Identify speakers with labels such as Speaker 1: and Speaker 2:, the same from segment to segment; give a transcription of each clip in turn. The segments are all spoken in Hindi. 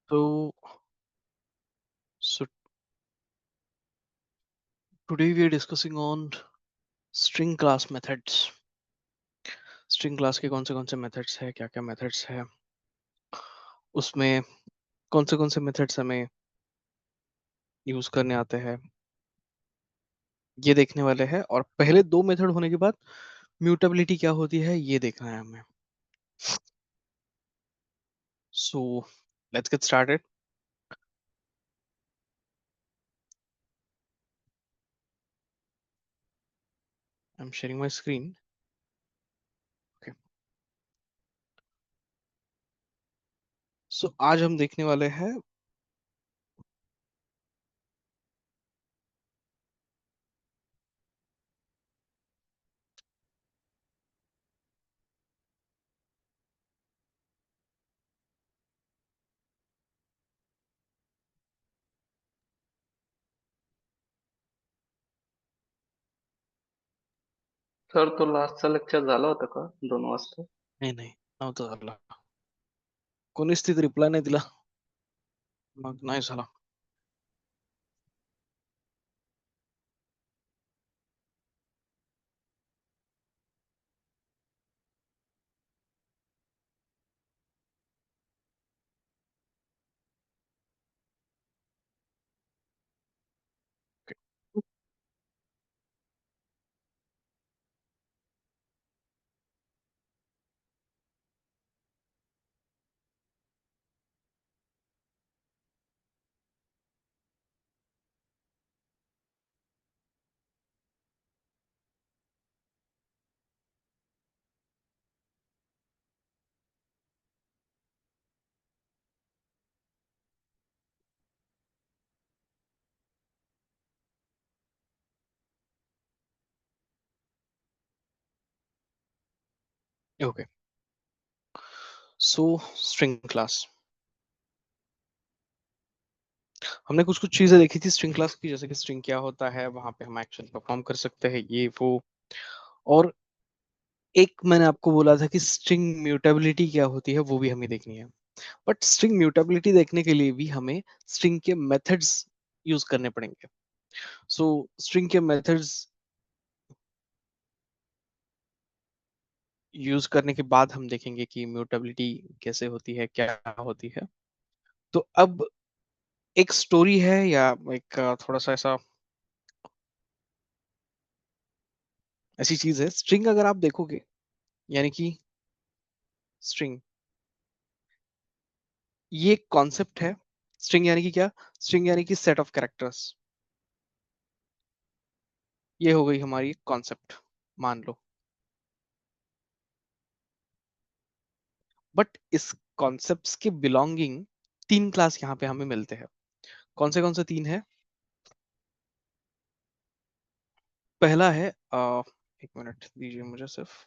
Speaker 1: So, so today we are discussing on string class methods. String class के कौन से मेथड्स है, क्या क्या मेथड्स है, उसमें कौन से मेथड्स हमें यूज करने आते हैं, ये देखने वाले हैं। और पहले दो मेथड होने के बाद म्यूटेबिलिटी क्या होती है ये देखना है हमें। So let's get started. I am sharing my screen. Okay, so आज हम देखने वाले हैं
Speaker 2: सर तो लास्टचा लेक्चर झाला होता का 2 वाजता?
Speaker 1: नाही नाही नव्हतं झालं, कोणीच तिथे रिप्लाय नाही दिला, मग नाही झाला. ओके, सो स्ट्रिंग क्लास, हमने कुछ कुछ चीजें देखी थी स्ट्रिंग क्लास की, जैसे कि स्ट्रिंग क्या होता है, वहां पे हम एक्शन परफॉर्म कर सकते हैं, ये वो। और एक मैंने आपको बोला था कि स्ट्रिंग म्यूटेबिलिटी क्या होती है वो भी हमें देखनी है। बट स्ट्रिंग म्यूटेबिलिटी देखने के लिए भी हमें स्ट्रिंग के मेथड्स यूज करने पड़ेंगे। सो स्ट्रिंग के मेथड्स यूज करने के बाद हम देखेंगे कि म्यूटेबिलिटी कैसे होती है, क्या होती है। तो अब एक स्टोरी है या एक थोड़ा सा ऐसा ऐसी चीज है, स्ट्रिंग अगर आप देखोगे, यानी कि स्ट्रिंग ये कॉन्सेप्ट है। स्ट्रिंग यानी कि क्या? स्ट्रिंग यानी कि सेट ऑफ कैरेक्टर्स। ये हो गई हमारी कॉन्सेप्ट, मान लो। बट इस कॉन्सेप्ट्स के बिलोंगिंग तीन क्लास यहाँ पे हमें मिलते हैं। कौन से तीन है? पहला है एक मिनट दीजिए मुझे सिर्फ।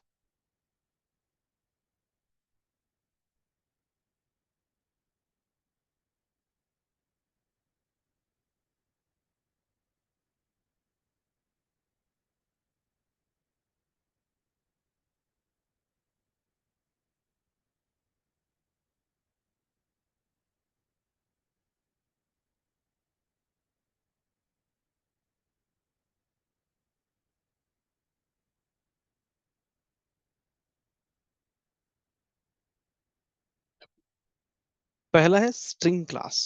Speaker 1: पहला है स्ट्रिंग क्लास।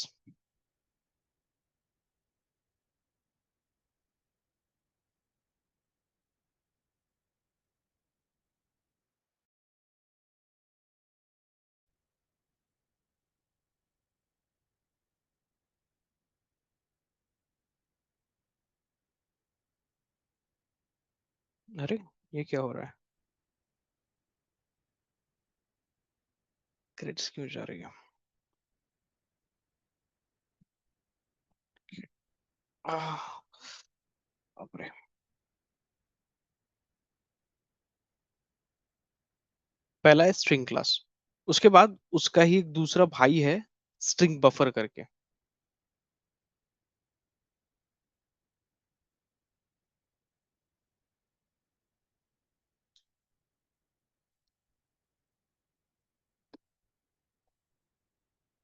Speaker 1: अरे ये क्या हो रहा है? क्रेडिट्स क्यों जा रही है? आह, बाप रे। पहला है स्ट्रिंग क्लास, उसके बाद उसका ही एक दूसरा भाई है स्ट्रिंग बफर करके।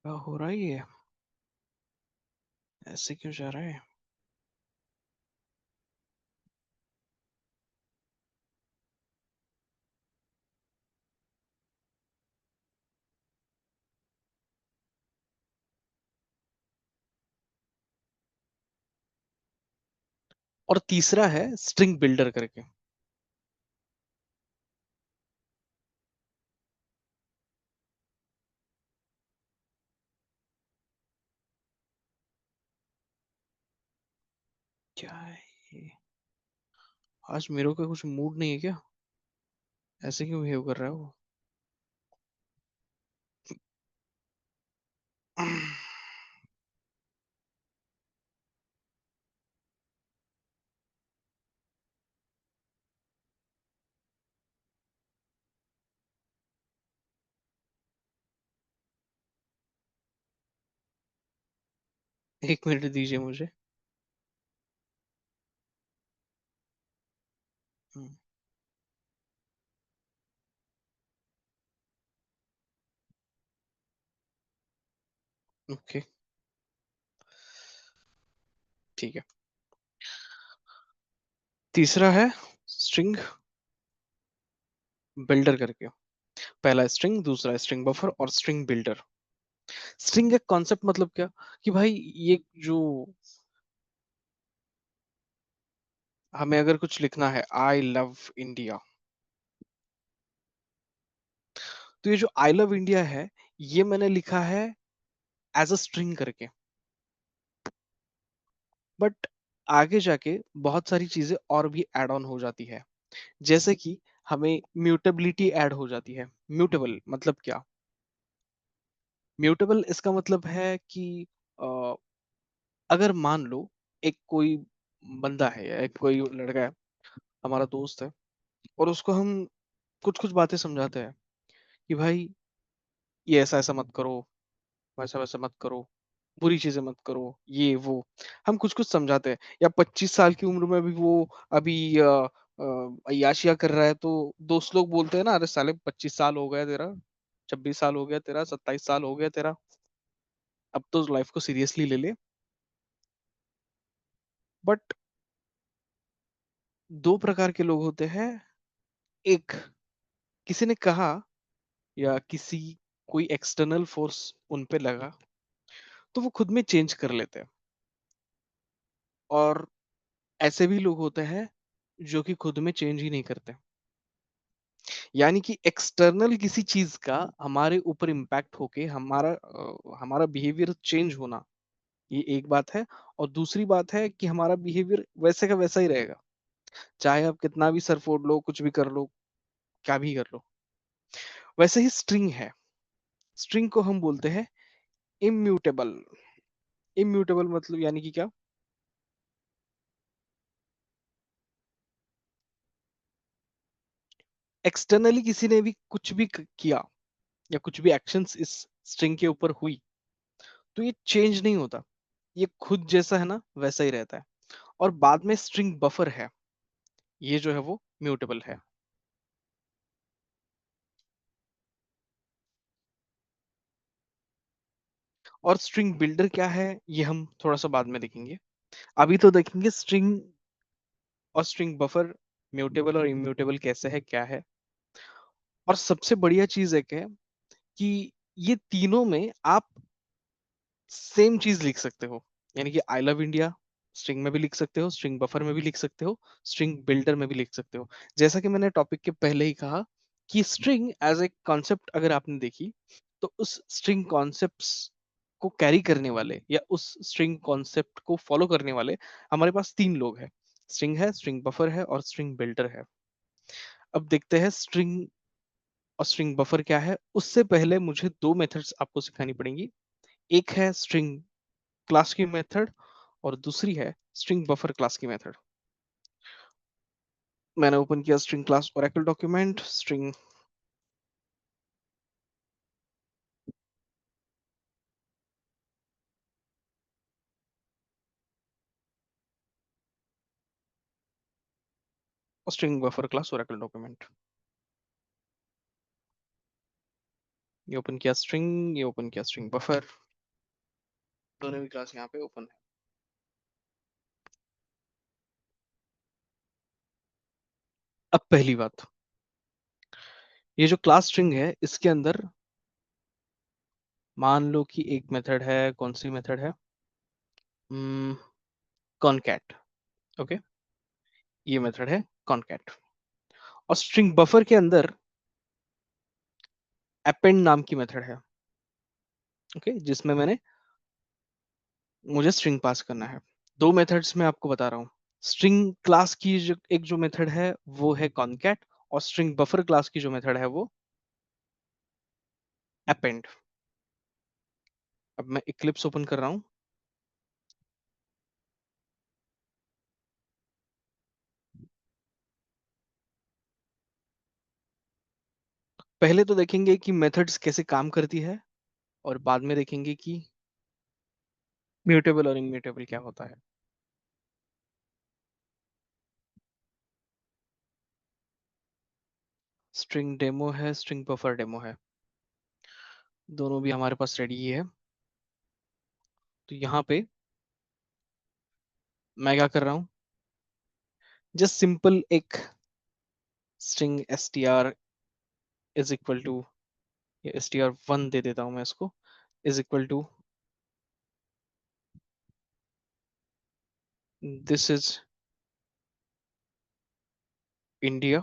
Speaker 1: क्या हो रहा है ये? ऐसे क्यों जा रहा है? और तीसरा है स्ट्रिंग बिल्डर करके। क्या है ये? आज मेरे का कुछ मूड नहीं है क्या? ऐसे क्यों बिहेव कर रहा है वो? एक मिनट दीजिए मुझे। हम्म, ओके, ठीक है। तीसरा है स्ट्रिंग बिल्डर करके। पहला स्ट्रिंग, दूसरा स्ट्रिंग बफर और स्ट्रिंग बिल्डर। स्ट्रिंग एक कॉन्सेप्ट मतलब क्या, कि भाई ये जो हमें अगर कुछ लिखना है, आई लव इंडिया, तो ये जो आई लव इंडिया है, ये मैंने लिखा है एज अ स्ट्रिंग करके। बट आगे जाके बहुत सारी चीजें और भी ऐड ऑन हो जाती है। जैसे कि हमें म्यूटेबिलिटी ऐड हो जाती है। म्यूटेबल मतलब क्या? म्यूटेबल इसका मतलब है कि अ, अगर मान लो एक कोई बंदा है या एक कोई लड़का है, हमारा दोस्त है, और उसको हम कुछ कुछ बातें समझाते हैं कि भाई ये ऐसा ऐसा मत करो, वैसा वैसा मत करो, बुरी चीजें मत करो, ये वो, हम कुछ कुछ समझाते हैं। या 25 साल की उम्र में भी वो अभी अय्याशियां कर रहा है, तो दोस्त लोग बोलते हैं ना, अरे साले 25 साल हो गया तेरा, 26 साल हो गया तेरा, 27 साल हो गया तेरा, अब तो लाइफ को सीरियसली ले ले। बट दो प्रकार के लोग होते हैं। एक, किसी ने कहा या किसी कोई एक्सटर्नल फोर्स उन पे लगा, तो वो खुद में चेंज कर लेते हैं। और ऐसे भी लोग होते हैं जो कि खुद में चेंज ही नहीं करते। यानी कि एक्सटर्नल किसी चीज का हमारे ऊपर इम्पैक्ट होके हमारा बिहेवियर चेंज होना, ये एक बात है। और दूसरी बात है कि हमारा बिहेवियर वैसे का वैसा ही रहेगा, चाहे आप कितना भी सर फोड़ लो, कुछ भी कर लो, क्या भी कर लो। वैसे ही स्ट्रिंग है। स्ट्रिंग को हम बोलते हैं इम्यूटेबल। इम्यूटेबल मतलब यानी कि क्या? एक्सटर्नली किसी ने भी कुछ भी किया या कुछ भी एक्शंस इस स्ट्रिंग के ऊपर हुई, तो ये चेंज नहीं होता, ये खुद जैसा है ना वैसा ही रहता है। और बाद में स्ट्रिंग बफर है, ये जो है वो म्यूटेबल है। और स्ट्रिंग बिल्डर क्या है, ये हम थोड़ा सा बाद में देखेंगे। अभी तो देखेंगे स्ट्रिंग और स्ट्रिंग बफर म्यूटेबल और इम्यूटेबल कैसे है, क्या है। और सबसे बढ़िया चीज एक है कि ये तीनों में आप सेम चीज लिख सकते हो। यानी कि आई लव इंडिया स्ट्रिंग में भी लिख सकते हो, स्ट्रिंग बफर में भी लिख सकते हो, स्ट्रिंग बिल्डर में भी लिख सकते हो। जैसा कि मैंने टॉपिक के पहले ही कहा कि स्ट्रिंग एज ए कॉन्सेप्ट अगर आपने देखी, तो उस स्ट्रिंग कॉन्सेप्ट्स को कैरी करने वाले या उस स्ट्रिंग कॉन्सेप्ट को फॉलो करने वाले हमारे पास तीन लोग हैं। स्ट्रिंग है, स्ट्रिंग बफर है और स्ट्रिंग बिल्डर है। अब देखते हैं स्ट्रिंग और स्ट्रिंग बफर क्या है। उससे पहले मुझे दो मेथड्स आपको सिखानी पड़ेंगी। एक है स्ट्रिंग क्लास की मेथड और दूसरी है स्ट्रिंग बफर क्लास की मेथड। मैंने ओपन किया string class Oracle document, string और string buffer class Oracle document. ये ओपन किया स्ट्रिंग, ये ओपन किया स्ट्रिंग बफर, दोनों भी क्लास यहाँ पे ओपन है। अब पहली बात, ये जो क्लास स्ट्रिंग है इसके अंदर मान लो कि एक मेथड है, कौन सी मेथड है, कॉनकैट। ओके, ये मेथड है कॉनकैट। और स्ट्रिंग बफर के अंदर अपेंड नाम की मेथड है। ओके, जिसमें मुझे स्ट्रिंग पास करना है। दो मेथड्स मैं आपको बता रहा हूँ। स्ट्रिंग क्लास की जो मेथड है वो है कॉनकैट, और स्ट्रिंग बफर क्लास की जो मेथड है वो अपेंड। अब मैं इक्लिप्स ओपन कर रहा हूँ। पहले तो देखेंगे कि मेथड्स कैसे काम करती है, और बाद में देखेंगे कि म्यूटेबल और इम्यूटेबल क्या होता है। स्ट्रिंग डेमो है, स्ट्रिंग बफर डेमो है, दोनों भी हमारे पास रेडी ही है। तो यहाँ पे मैं क्या कर रहा हूँ, जस्ट सिंपल एक string str is equal to, या str1 दे देता हूँ मैं इसको, is equal to this is India,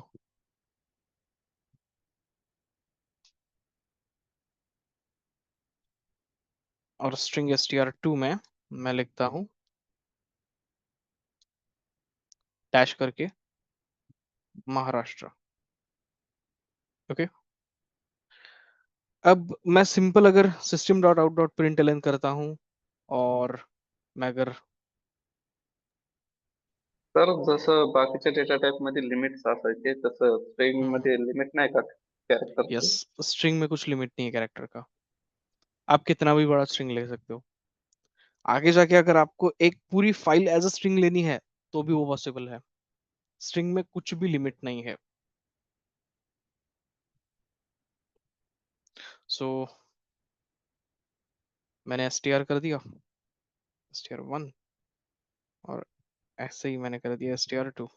Speaker 1: और स्ट्रिंग str2 में मैं लिखता हूँ डैश करके महाराष्ट्र। ओके, अब मैं सिंपल अगर system dot out dot println करता हूँ, और मैं अगर
Speaker 2: तर जसं बाकीच्या डेटा टाइप मध्ये लिमिट्स असायचे तसं स्ट्रिंग मध्ये लिमिट नाही का
Speaker 1: यस,
Speaker 2: कॅरेक्टरचे?
Speaker 1: स्ट्रिंग में कुछ लिमिट नहीं है कैरेक्टर का, आप कितना भी बड़ा स्ट्रिंग ले सकते हो। आगे जाके अगर आपको एक पूरी फाइल एज अ स्ट्रिंग लेनी है तो भी वो पॉसिबल है। स्ट्रिंग में कुछ भी लिमिट नहीं है। सो मैंने str कर दिया, str1, और ऐसे ही मैंने कर दिया str2।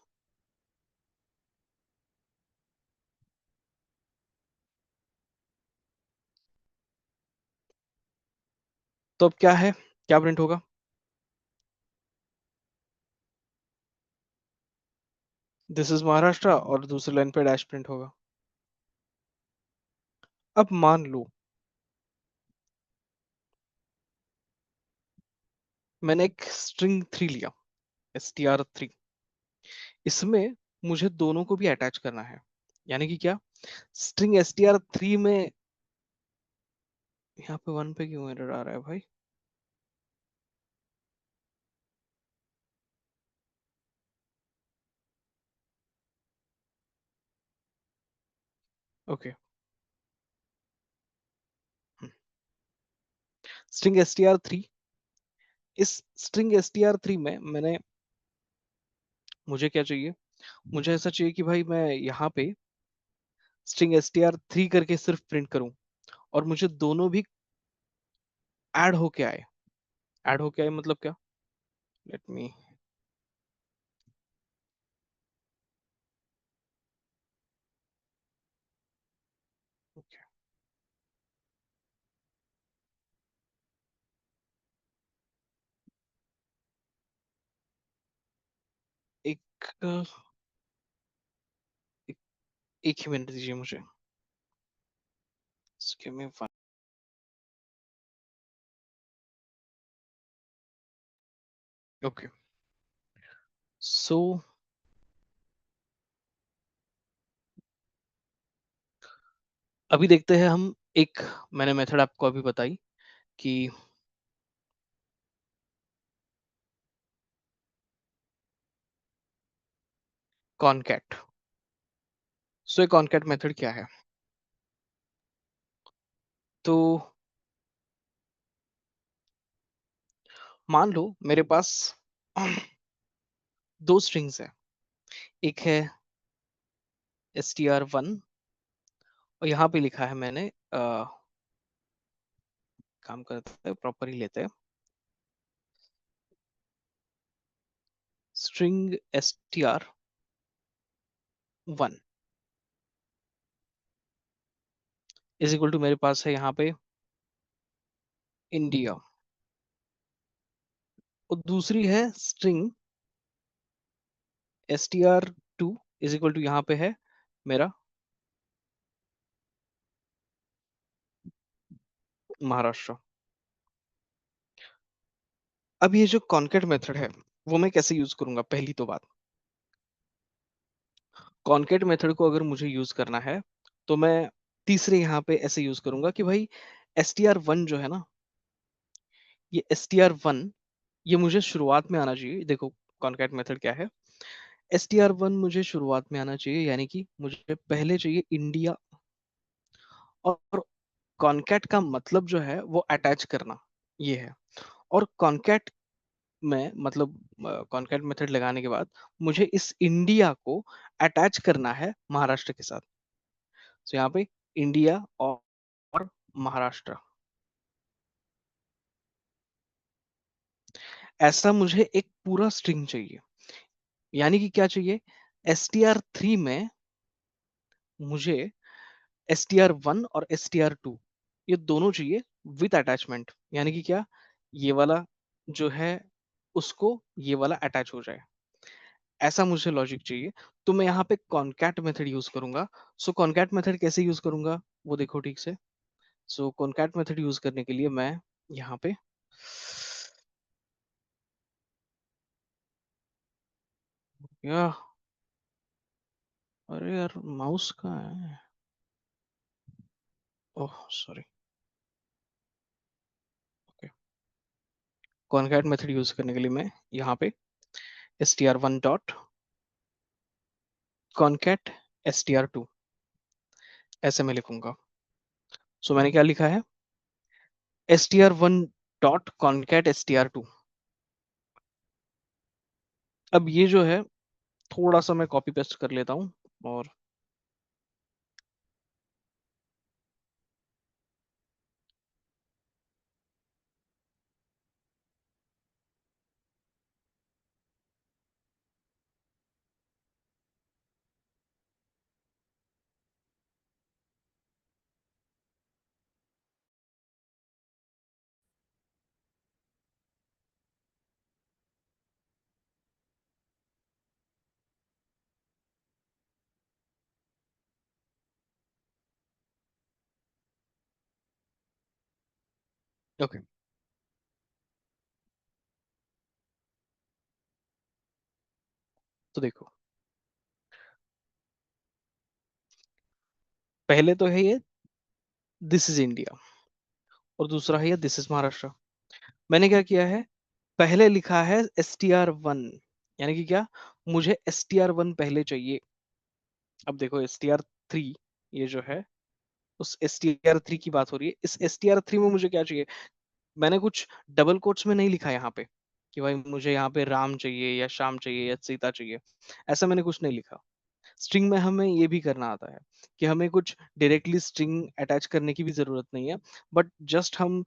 Speaker 1: तो अब क्या है, क्या प्रिंट होगा, दिस इज महाराष्ट्र, और दूसरी लाइन पे डैश प्रिंट होगा। अब मान लो मैंने एक स्ट्रिंग 3 लिया, str3, इसमें मुझे दोनों को भी अटैच करना है। यानी कि क्या, स्ट्रिंग str3 में, यहाँ पे 1 पे क्यों एरर आ रहा है भाई। ओके, स्ट्रिंग str3, इस स्ट्रिंग str3 में मुझे क्या चाहिए, मुझे ऐसा चाहिए कि भाई मैं यहाँ पे स्ट्रिंग str3 करके सिर्फ प्रिंट करूं, और मुझे दोनों भी ऐड होके आए। ऐड होके आए मतलब क्या, लेट मी, एक, एक, एक ही मिनट दीजिए मुझे। Give me one. ओके, सो अभी देखते हैं हम, एक मैंने मेथड आपको अभी बताई कि कॉनकैट। सो ये कॉनकैट मेथड क्या है, तो मान लो मेरे पास दो स्ट्रिंग्स है, एक है str1, और यहाँ पे लिखा है मैंने, काम करते हैं प्रॉपर ही लेते हैं, string str 1 is equal to मेरे पास है यहाँ पे इंडिया, और दूसरी है string str2 is equal to यहाँ पे है मेरा महाराष्ट्र। अब ये जो कॉन्केट मेथड है वो मैं कैसे यूज करूंगा, पहली तो बात, कॉन्केट मेथड को अगर मुझे यूज करना है तो मैं तीसरे यहाँ पे ऐसे यूज करूंगा कि भाई str1 जो है ना, ये str1 ये मुझे शुरुआत में आना चाहिए। देखो कॉन्कैट मेथड क्या है, str1 मुझे शुरुआत में आना चाहिए, यानी कि मुझे पहले चाहिए इंडिया, और कॉन्कैट का मतलब जो है वो अटैच करना, ये है। और कॉन्कैट में मतलब कॉन्कैट मेथड लगाने के बाद मुझे इस इंडिया को अटैच करना है महाराष्ट्र के साथ। तो यहाँ पे इंडिया और महाराष्ट्र, ऐसा मुझे एक पूरा स्ट्रिंग चाहिए। यानी कि क्या चाहिए, str3 में मुझे str1 और str2 ये दोनों चाहिए विद अटैचमेंट, यानी कि क्या, ये वाला जो है उसको ये वाला अटैच हो जाए, ऐसा मुझे लॉजिक चाहिए। तो मैं यहाँ पे कॉन्कैट मेथड यूज करूंगा। सो कॉन्कैट मेथड कैसे यूज करूंगा वो देखो ठीक से। सो कॉन्कैट मेथड यूज करने के लिए मैं यहाँ पे या अरे यार माउस कहाँ है, oh sorry, okay. Concat method use करने के लिए मैं यहाँ पे str1 डॉट कॉन्कैट str2 ऐसे मैं लिखूंगा। सो मैंने क्या लिखा है, str1 डॉट कॉन्कैट str2। अब ये जो है थोड़ा सा मैं कॉपी पेस्ट कर लेता हूँ, और ओके। तो देखो पहले तो है ये दिस इज इंडिया, और दूसरा है ये दिस इज महाराष्ट्र। मैंने क्या किया है, पहले लिखा है str1, यानी कि क्या, मुझे str1 पहले चाहिए। अब देखो str3 ये जो है उस str3 की बात हो रही है, इस str3 में मुझे क्या चाहिए, मैंने कुछ डबल कोट्स में नहीं लिखा यहाँ पे कि भाई मुझे यहाँ पे राम चाहिए या श्याम चाहिए या सीता चाहिए, ऐसा मैंने कुछ नहीं लिखा। स्ट्रिंग में हमें ये भी करना आता है कि हमें कुछ डायरेक्टली स्ट्रिंग अटैच करने की भी जरूरत नहीं है, बट जस्ट हम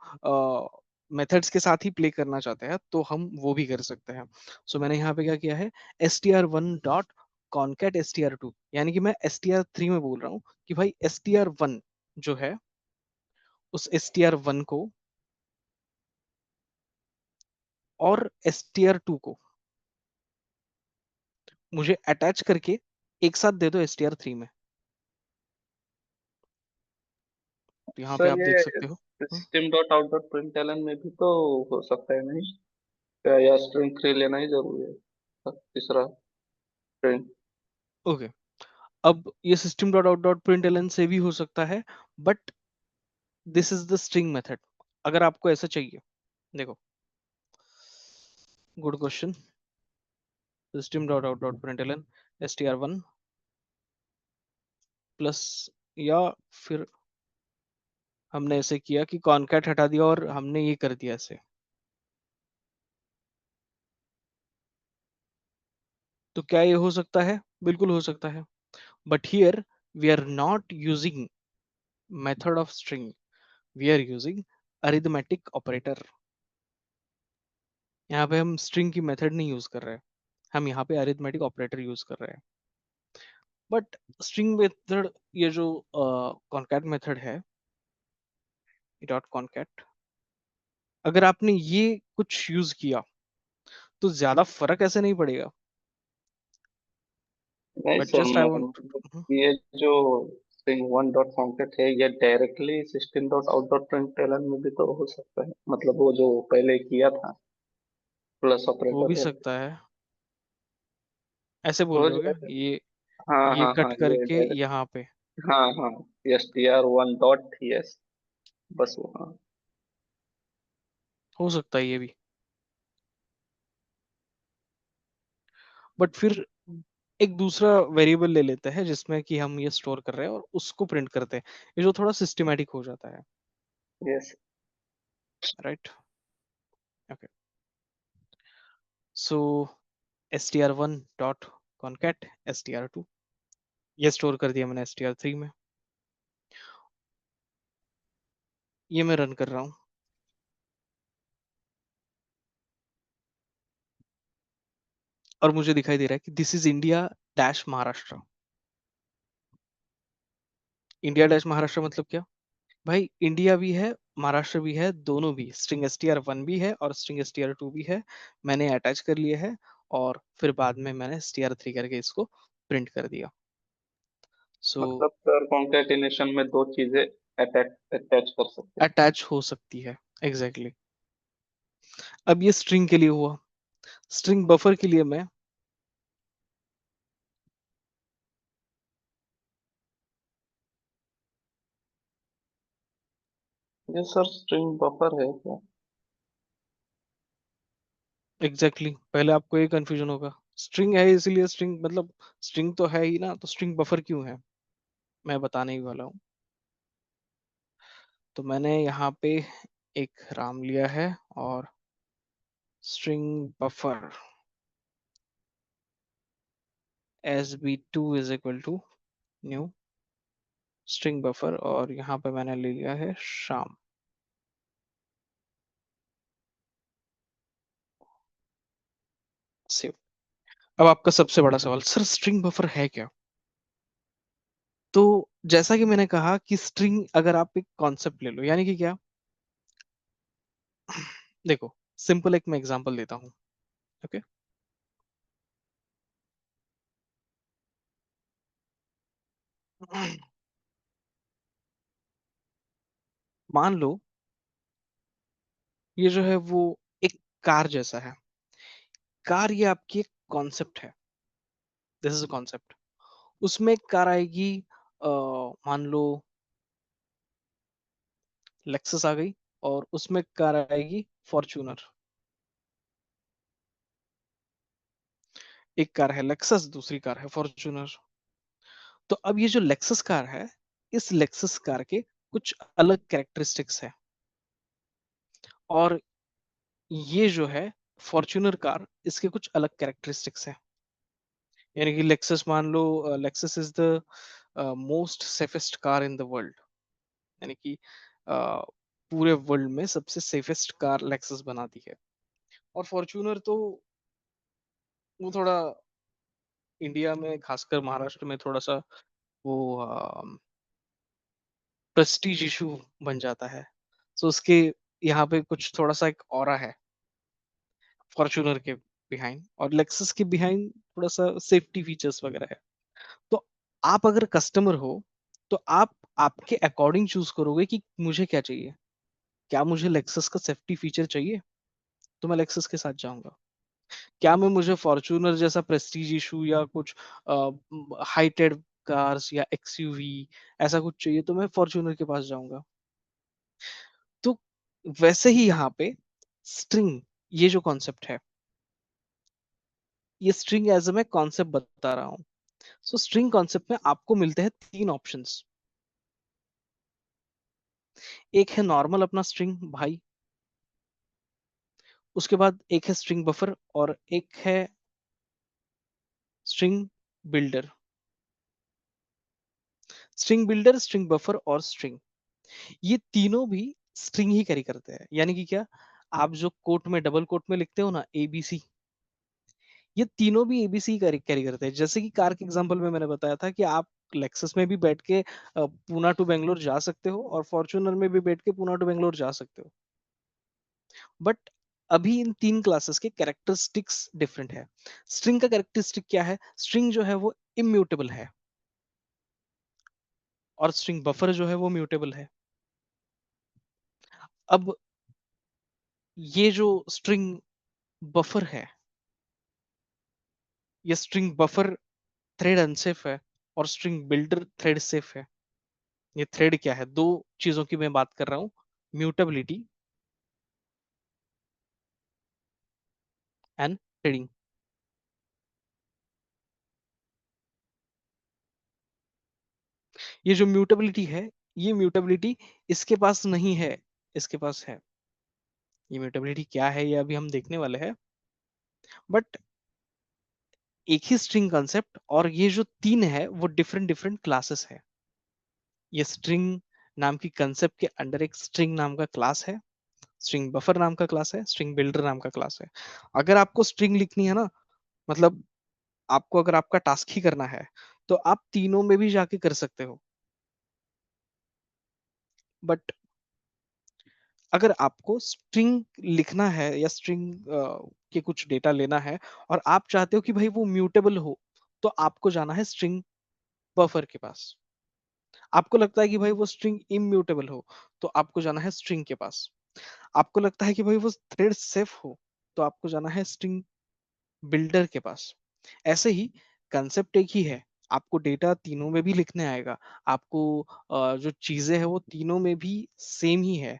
Speaker 1: मेथड्स के साथ ही प्ले करना चाहते हैं तो हम वो भी कर सकते हैं। सो मैंने यहाँ पे क्या किया है, str1 डॉट कॉन्कैट str2, यानी कि मैं str3 में बोल रहा हूँ कि भाई str1 जो है उस str1 को और str2 को मुझे अटैच करके एक साथ दे दो str3 में। तो यहाँ पे
Speaker 2: सर
Speaker 1: आप देख
Speaker 2: ये
Speaker 1: सकते हो। Hmm,
Speaker 2: system dot out dot println में भी तो हो सकता है नहीं क्या, या स्ट्रिंग थ्री लेना ही जरूरी है तीसरा स्ट्रिंग?
Speaker 1: ओके। अब ये system dot out dot println से भी हो सकता है, but this is the string method अगर आपको ऐसा चाहिए। देखो good question, system dot out dot println str1 plus, या फिर हमने ऐसे किया कि कॉनकैट हटा दिया और हमने ये कर दिया ऐसे, तो क्या ये हो सकता है, बिल्कुल हो सकता है। But here we are not using method of string, we are using arithmetic operator. यहाँ पे हम स्ट्रिंग की मेथड नहीं यूज कर रहे हैं, हम यहाँ पे अरिथमेटिक ऑपरेटर यूज कर रहे हैं। बट स्ट्रिंग मेथड, ये जो कॉनकैट मेथड है, डॉट कॉनकैट, अगर आपने ये कुछ यूज किया तो ज्यादा फर्क ऐसे नहीं पड़ेगा।
Speaker 2: नहीं
Speaker 1: but
Speaker 2: sir,
Speaker 1: just I want,
Speaker 2: ये जो स्ट्रिंग वन डॉट कॉन्केट है, ये directly sixteen dot out dot println में भी तो हो सकता है, मतलब वो जो पहले किया था प्लस
Speaker 1: हो भी
Speaker 2: ऑपरेटर है।
Speaker 1: सकता है। ऐसे बोल
Speaker 2: हो
Speaker 1: रहे हो क्या,
Speaker 2: जाएगा। हाँ
Speaker 1: ये
Speaker 2: हाँ
Speaker 1: कट
Speaker 2: हाँ, ये
Speaker 1: करके
Speaker 2: डायरेक्ट।
Speaker 1: यहाँ पे?
Speaker 2: हाँ हाँ, S T R one dot yes, बस वो, हाँ।
Speaker 1: हो सकता है ये भी। बट फिर एक दूसरा वेरिएबल ले लेते हैं जिसमें कि हम ये स्टोर कर रहे हैं और उसको प्रिंट करते हैं, ये जो थोड़ा सिस्टमेटिक हो जाता है।
Speaker 2: Yes.
Speaker 1: Right, okay. So str1 dot concat str2, ये स्टोर कर दिया मैंने str3 में। ये मैं रन कर रहा हूँ और मुझे दिखाई दे रहा है कि this is India dash Maharashtra. India dash Maharashtra मतलब क्या? भाई इंडिया भी है, महाराष्ट्र भी है, दोनों भी, स्ट्रिंग str1 भी है और स्ट्रिंग str2 भी है। मैंने अटैच कर लिया है और फिर बाद में मैंने str3 करके इसको प्रिंट कर दिया। सो
Speaker 2: मतलब सर कॉन्केटिनेशन में दो चीजें अटैच अटैच कर सकते हैं।
Speaker 1: अटैच हो सकती है, एग्जैक्टली exactly। अब ये स्ट्रिंग के लिए हुआ। स्ट्रिंग बफर के लिए मैं,
Speaker 2: ये सर स्ट्रिंग बफर है क्या?
Speaker 1: एग्जैक्टली exactly, पहले आपको ये कंफ्यूजन होगा, स्ट्रिंग है इसीलिए स्ट्रिंग मतलब स्ट्रिंग तो है ही ना, तो स्ट्रिंग बफर क्यों है? मैं बताने ही वाला हूँ। तो मैंने यहाँ पे एक राम लिया है और string buffer sb2 is equal to new string buffer, और यहाँ पे मैंने ले लिया है शाम। सेव। अब आपका सबसे बड़ा सवाल, सर स्ट्रिंग बफर है क्या? तो जैसा कि मैंने कहा कि स्ट्रिंग, अगर आप एक कॉन्सेप्ट ले लो, यानी कि क्या, देखो, सिंपल एक मैं एग्जांपल देता हूँ। ओके, मान लो ये जो है वो एक कार जैसा है। कार ये आपकी एक कॉन्सेप्ट है, दिस इज अ कॉन्सेप्ट। उसमें एक कार आएगी, मान लो लेक्सस आ गई, और उसमें एक कार आएगी फॉर्च्यूनर। एक कार है लेक्सस, दूसरी कार है फॉर्च्यूनर। तो अब ये जो लेक्सस कार है, इस लेक्सस कार के कुछ अलग कैरेक्टरिस्टिक्स है, और ये जो है फॉर्च्यूनर कार, इसके कुछ अलग कैरेक्टरिस्टिक्स है। यानी कि लेक्सस, मान लो Lexus is the most safest car in the world, यानी कि पूरे वर्ल्ड में सबसे सेफेस्ट कार लेक्सस बनाती है। और फॉर्च्यूनर तो वो थोड़ा इंडिया में, खासकर महाराष्ट्र में, थोड़ा सा वो प्रेस्टीज इशू बन जाता है। सो उसके यहाँ पे कुछ थोड़ा सा एक ऑरा है फॉर्च्यूनर के बिहाइंड, और लेक्सस के बिहाइंड थोड़ा सा सेफ्टी फीचर्स वगैरह है। तो आप अगर कस्टमर हो, तो आप आपके अकॉर्डिंग चूज करोगे कि मुझे क्या चाहिए। क्या मुझे लेक्सस का सेफ्टी फीचर चाहिए, तो मैं लेक्सस के साथ जाऊंगा। क्या मैं, मुझे फॉर्च्यूनर जैसा प्रेस्टीज इशू या कुछ हाइटेड कार्स या एक्सयूवी ऐसा कुछ चाहिए, तो मैं फॉर्च्यूनर के पास जाऊंगा। तो वैसे ही यहाँ पे स्ट्रिंग, ये जो कॉन्सेप्ट है, ये स्ट्रिंग एज मैं कॉन्सेप्ट बता रहा हूँ। सो स्ट्रिंग कॉन्सेप्ट में आपको मिलते हैं तीन ऑप्शंस। एक है नॉर्मल अपना स्ट्रिंग भाई, उसके बाद एक है स्ट्रिंग बफर, और एक है string builder. String builder, string buffer और स्ट्रिंग, ये तीनों भी स्ट्रिंग ही कैरी करते हैं। यानी कि क्या, आप जो कोट में, डबल कोट में लिखते हो ना एबीसी, ये तीनों भी एबीसी कैरी कैरी करते हैं। जैसे कि कार के एग्जांपल में मैंने बताया था कि आप लेक्सस में भी बैठ के पूना टू बेंगलोर जा सकते हो और फॉर्च्यूनर में भी बैठ के पूना टू बेंगलोर जा सकते हो। बट अभी इन तीन क्लासेस के कैरेक्टरिस्टिक्स डिफरेंट है। स्ट्रिंग का कैरेक्टरिस्टिक क्या है? स्ट्रिंग जो है वो इम्यूटेबल है और स्ट्रिंग बफर जो है वो म्यूटेबल है। अब ये जो स्ट्रिंग बफर है, ये स्ट्रिंग बफर थ्रेड अनसेफ है और स्ट्रिंग बिल्डर थ्रेड सेफ है। ये थ्रेड क्या है? दो चीजों की मैं बात कर रहा हूं, म्यूटेबिलिटी एंड थ्रेडिंग। ये जो म्यूटेबिलिटी है, ये म्यूटेबिलिटी इसके पास नहीं है, इसके पास है। ये म्यूटेबिलिटी क्या है ये अभी हम देखने वाले हैं। बट एक ही स्ट्रिंग कंसेप्ट और ये जो तीन है वो डिफरेंट डिफरेंट क्लासेस है। ये स्ट्रिंग नाम की कंसेप्ट के अंडर एक स्ट्रिंग नाम का क्लास है, स्ट्रिंग बफर नाम का क्लास है, स्ट्रिंग बिल्डर नाम का क्लास है। अगर आपको स्ट्रिंग लिखनी है ना, मतलब आपको अगर आपका टास्क ही करना है तो आप तीनों में भी जाके कर सकते हो। बट अगर आपको स्ट्रिंग लिखना है या स्ट्रिंग के कुछ डेटा लेना है और आप चाहते हो कि भाई वो म्यूटेबल हो, तो आपको जाना है स्ट्रिंग बफर के पास। आपको लगता है कि भाई वो स्ट्रिंग इम्यूटेबल हो, तो आपको जाना है स्ट्रिंग के पास। आपको लगता है कि भाई वो थ्रेड सेफ हो, तो आपको जाना है स्ट्रिंग बिल्डर के पास। ऐसे ही कंसेप्ट एक ही है, आपको डेटा तीनों में भी लिखने आएगा, आपको जो चीजें हैं वो तीनों में भी सेम ही है।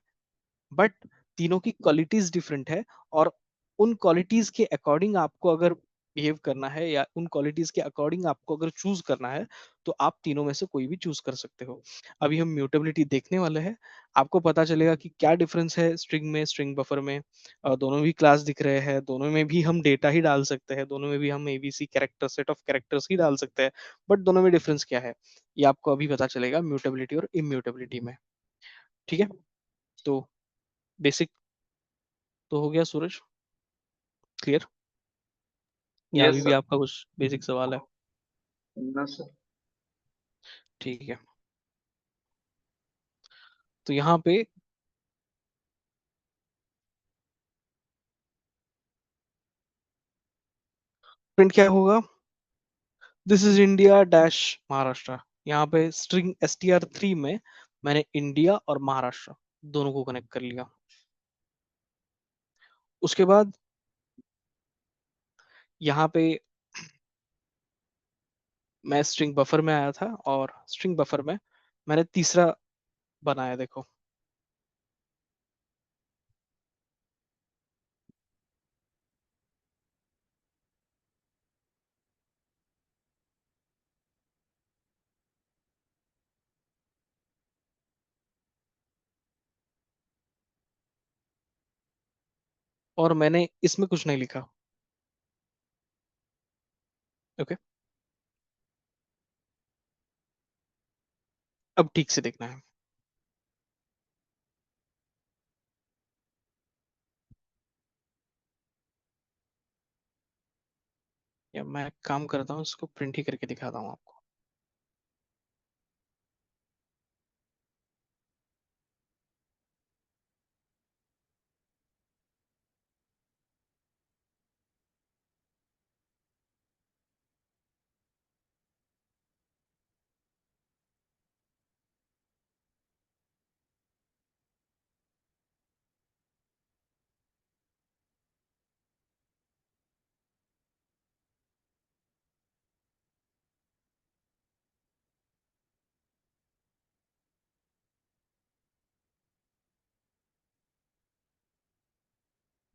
Speaker 1: बट तीनों की क्वालिटीज डिफरेंट है और उन क्वालिटीज के अकॉर्डिंग आपको अगर बिहेव करना है या उन क्वालिटीज के अकॉर्डिंग आपको अगर चूज करना है, तो आप तीनों में से कोई भी चूज कर सकते हो। अभी हम म्यूटेबिलिटी देखने वाले हैं, आपको पता चलेगा कि क्या डिफरेंस है स्ट्रिंग में, स्ट्रिंग बफर में। दोनों भी क्लास दिख रहे हैं, दोनों में भी हम डेटा ही डाल सकते हैं, दोनों में भी हम ABC character set of characters ही डाल सकते हैं। बट दोनों में डिफरेंस क्या है ये आपको अभी पता चलेगा म्यूटेबिलिटी और इम्यूटेबिलिटी में। ठीक है, तो बेसिक तो हो गया सूरज, क्लियर? या
Speaker 2: यस
Speaker 1: अभी भी
Speaker 2: सर।
Speaker 1: आपका कुछ बेसिक सवाल है?
Speaker 2: ना सर।
Speaker 1: ठीक है, तो यहाँ पे प्रिंट क्या होगा? This is India dash Maharashtra. यहाँ पे स्ट्रिंग str3 में मैंने इंडिया और महाराष्ट्र दोनों को कनेक्ट कर लिया। उसके बाद यहाँ पे मैं स्ट्रिंग बफर में आया था और स्ट्रिंग बफर में मैंने तीसरा बनाया, देखो। और मैंने इसमें कुछ नहीं लिखा। ओके, अब ठीक से देखना है। या मैं एक काम करता हूँ, इसको प्रिंट ही करके दिखाता हूँ आपको।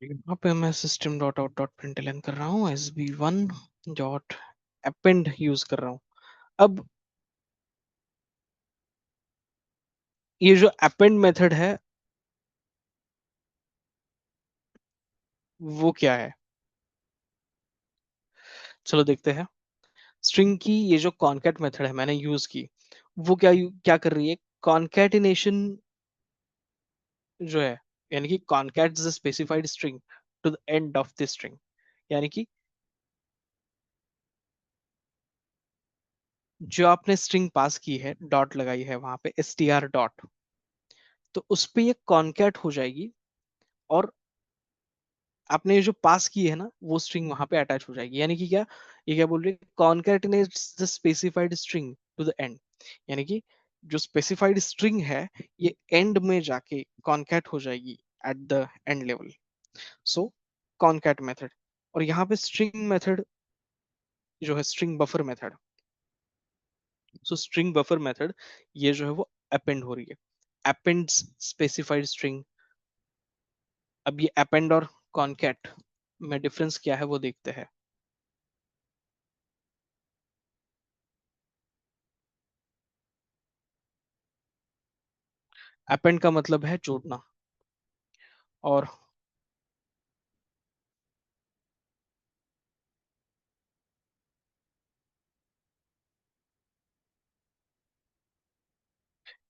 Speaker 1: यहाँ पे मैं system dot out dot println कर रहा हूँ, sb1 डॉट अपेंड यूज कर रहा हूँ। अब ये जो अपेंड मेथड है वो क्या है, चलो देखते हैं। स्ट्रिंग की ये जो कॉनकैट मेथड है मैंने यूज की, वो क्या कर रही है? कॉनकैटिनेशन जो है, यानी कि concat the specified string to the end of the string, यानी कि जो आपने स्ट्रिंग पास की है, डॉट लगाई है वहां पे str डॉट, तो उस पे ये कॉनकैट हो जाएगी, और आपने ये जो पास की है ना वो स्ट्रिंग वहां पे अटैच हो जाएगी। यानी कि क्या, ये क्या बोल रही है, concatenates the specified string to the end. यानी कि जो स्पेसिफाइड स्ट्रिंग है ये एंड में जाके कॉनकैट हो जाएगी at the end level. So concat method. और यहाँ पे स्ट्रिंग मेथड जो है स्ट्रिंग बफर मेथड, सो स्ट्रिंग बफर मेथड ये जो है वो अपेंड हो रही है, अपेंड्स स्पेसिफाइड स्ट्रिंग। अब ये अपेंड और कॉनकैट में डिफरेंस क्या है वो देखते हैं। अपेंड का मतलब है जोड़ना, और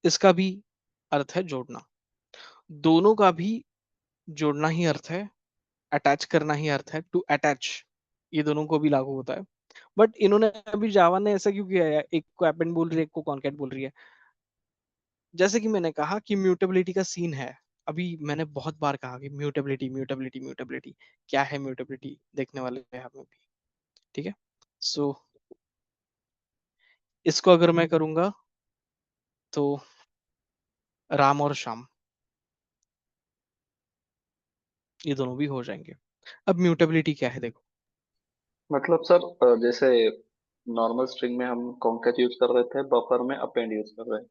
Speaker 1: इसका भी अर्थ है जोड़ना। दोनों का भी जोड़ना ही अर्थ है, अटैच करना ही अर्थ है, टू अटैच। ये दोनों को भी लागू होता है। बट इन्होंने अभी जावा ने ऐसा क्यों किया है, एक को अपेंड बोल रही है एक को कॉन्कैट बोल रही है। जैसे कि मैंने कहा कि म्यूटेबिलिटी का सीन है। अभी मैंने बहुत बार कहा कि म्यूटेबिलिटी म्यूटेबिलिटी म्यूटेबिलिटी, क्या है म्यूटेबिलिटी देखने वाले हैं हमें भी। ठीक है। सो इसको अगर मैं करूंगा तो राम और श्याम, ये दोनों भी हो जाएंगे। अब म्यूटेबिलिटी क्या है देखो।
Speaker 2: मतलब सर जैसे नॉर्मल स्ट्रिंग में हम कॉन्केट यूज कर रहे थे, बफर में अपेंड यूज कर रहे हैं।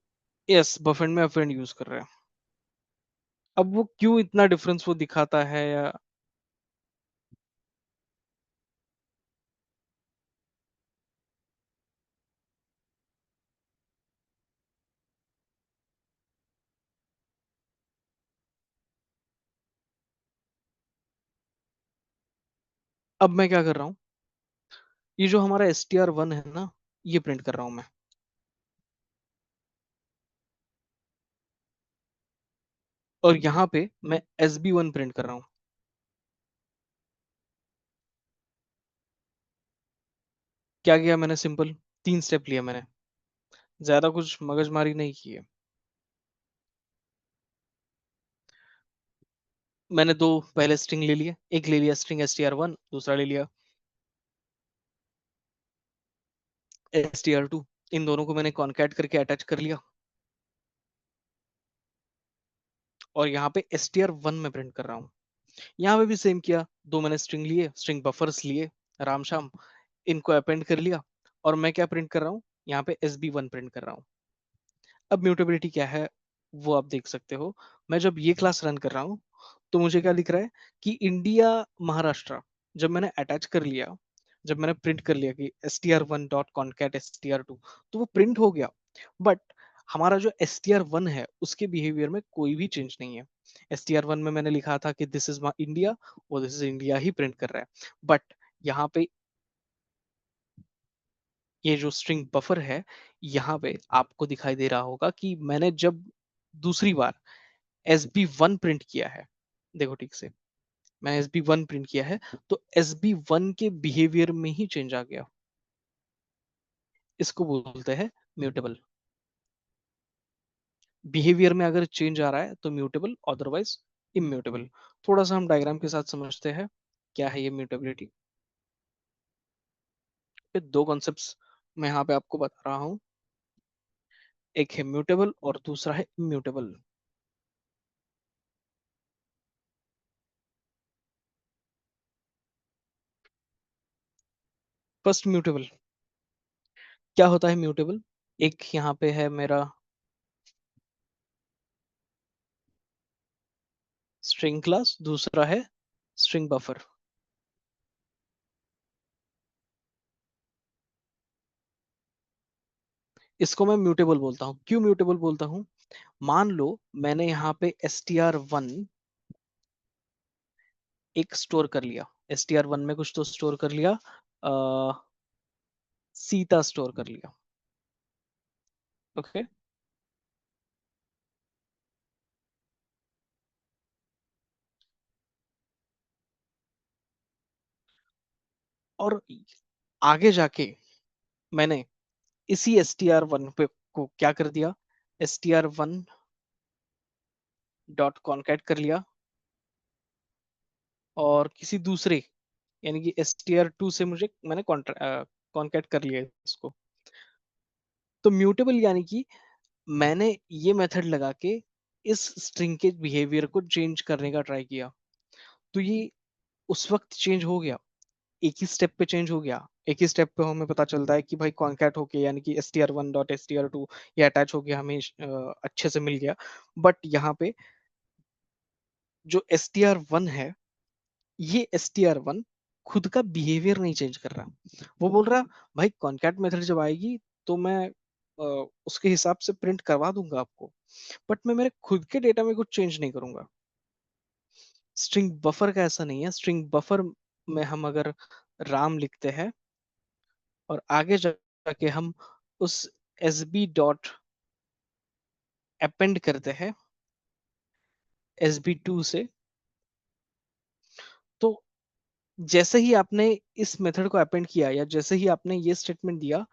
Speaker 1: यस, बफेट में अपेंड यूज कर रहे हैं। अब वो क्यों इतना डिफरेंस वो दिखाता है, या अब मैं क्या कर रहा हूँ, ये जो हमारा str1 है ना, ये प्रिंट कर रहा हूं मैं। और यहाँ पे मैं sb1 प्रिंट कर रहा हूँ। क्या किया मैंने, सिंपल 3 स्टेप लिया मैंने, ज्यादा कुछ मगजमारी नहीं की है। मैंने दो पहले स्ट्रिंग ले लिए, एक ले लिया स्ट्रिंग str1, दूसरा ले लिया str2। इन दोनों को मैंने कॉन्कैट करके अटैच कर लिया, और यहाँ पे str1 में प्रिंट कर रहा हूँ। यहाँ पे भी सेम किया, दो मैंने स्ट्रिंग लिए, स्ट्रिंग बफर्स लिए, राम शाम, इनको अपेंड कर लिया, और मैं क्या प्रिंट कर रहा हूँ, यहाँ पे sb1 प्रिंट कर रहा हूँ। अब म्यूटेबिलिटी क्या है वो आप देख सकते हो। मैं जब ये क्लास रन कर रहा हूँ तो मुझे क्या लिख रहा है कि इंडिया महाराष्ट्र, जब मैंने अटैच कर लिया, जब मैंने प्रिंट कर लिया कि str1 डॉट कॉन्कैट str2, तो वो प्रिंट हो गया। बट हमारा जो str1 है उसके बिहेवियर में कोई भी चेंज नहीं है। str1 में मैंने लिखा था कि दिस इज इंडिया, और this is India he print कर रहा है। बट यहाँ पे ये जो स्ट्रिंग बफर है, यहाँ पे आपको दिखाई दे रहा होगा कि मैंने जब दूसरी बार एस बी वन प्रिंट किया है, देखो ठीक से, मैंने एस बी वन प्रिंट किया है, तो एस बी वन के बिहेवियर में ही चेंज आ गया। इसको बोलते हैं म्यूटेबल। बिहेवियर में अगर चेंज आ रहा है तो म्यूटेबल, अदरवाइज इम्यूटेबल। थोड़ा सा हम डायग्राम के साथ समझते हैं क्या है ये म्यूटेबिलिटी। ये दो कॉन्सेप्ट्स मैं यहाँ पे आपको बता रहा हूँ, एक है म्यूटेबल और दूसरा है इम्यूटेबल। फर्स्ट म्यूटेबल, क्या होता है म्यूटेबल, एक यहाँ पे है मेरा स्ट्रिंग क्लास, दूसरा है स्ट्रिंग बफर। इसको मैं म्यूटेबल बोलता हूँ। क्यों म्यूटेबल बोलता हूँ, मान लो मैंने यहाँ पे str1 एक स्टोर कर लिया, str1 में कुछ तो स्टोर कर लिया, सीता स्टोर कर लिया। ओके। और आगे जाके मैंने इसी str1 पे को क्या कर दिया, str1 डॉट कॉनकैट कर लिया, और किसी दूसरे यानी कि str2 से मुझे मैंने कॉन्कैट कर लिया इसको। तो म्यूटेबल यानी कि मैंने ये मेथड लगा के इस स्ट्रिंग के बिहेवियर को चेंज करने का ट्राई किया, तो ये उस वक्त चेंज हो गया, एक ही स्टेप पे चेंज हो गया। एक ही स्टेप पे हमें पता चलता है कि भाई कॉन्कैट होके यानी कि str1 डॉट str2 ये अटैच हो गया, हमें अच्छे से मिल गया। बट यहाँ पे जो str1 है, ये str1 खुद का बिहेवियर नहीं चेंज कर रहा। वो बोल रहा भाई कॉन्कैट मेथड जब आएगी तो मैं उसके हिसाब से प्रिंट करवा दूंगा आपको, बट मैं मेरे खुद के डेटा में कुछ चेंज नहीं करूंगा। स्ट्रिंग बफर का ऐसा नहीं है। स्ट्रिंग बफर में हम अगर राम लिखते हैं और आगे जाके हम उस एस बी डॉट अपेंड करते हैं SB2 से, तो जैसे ही आपने इस मेथड को अपेंड किया या जैसे ही आपने ये स्टेटमेंट दिया,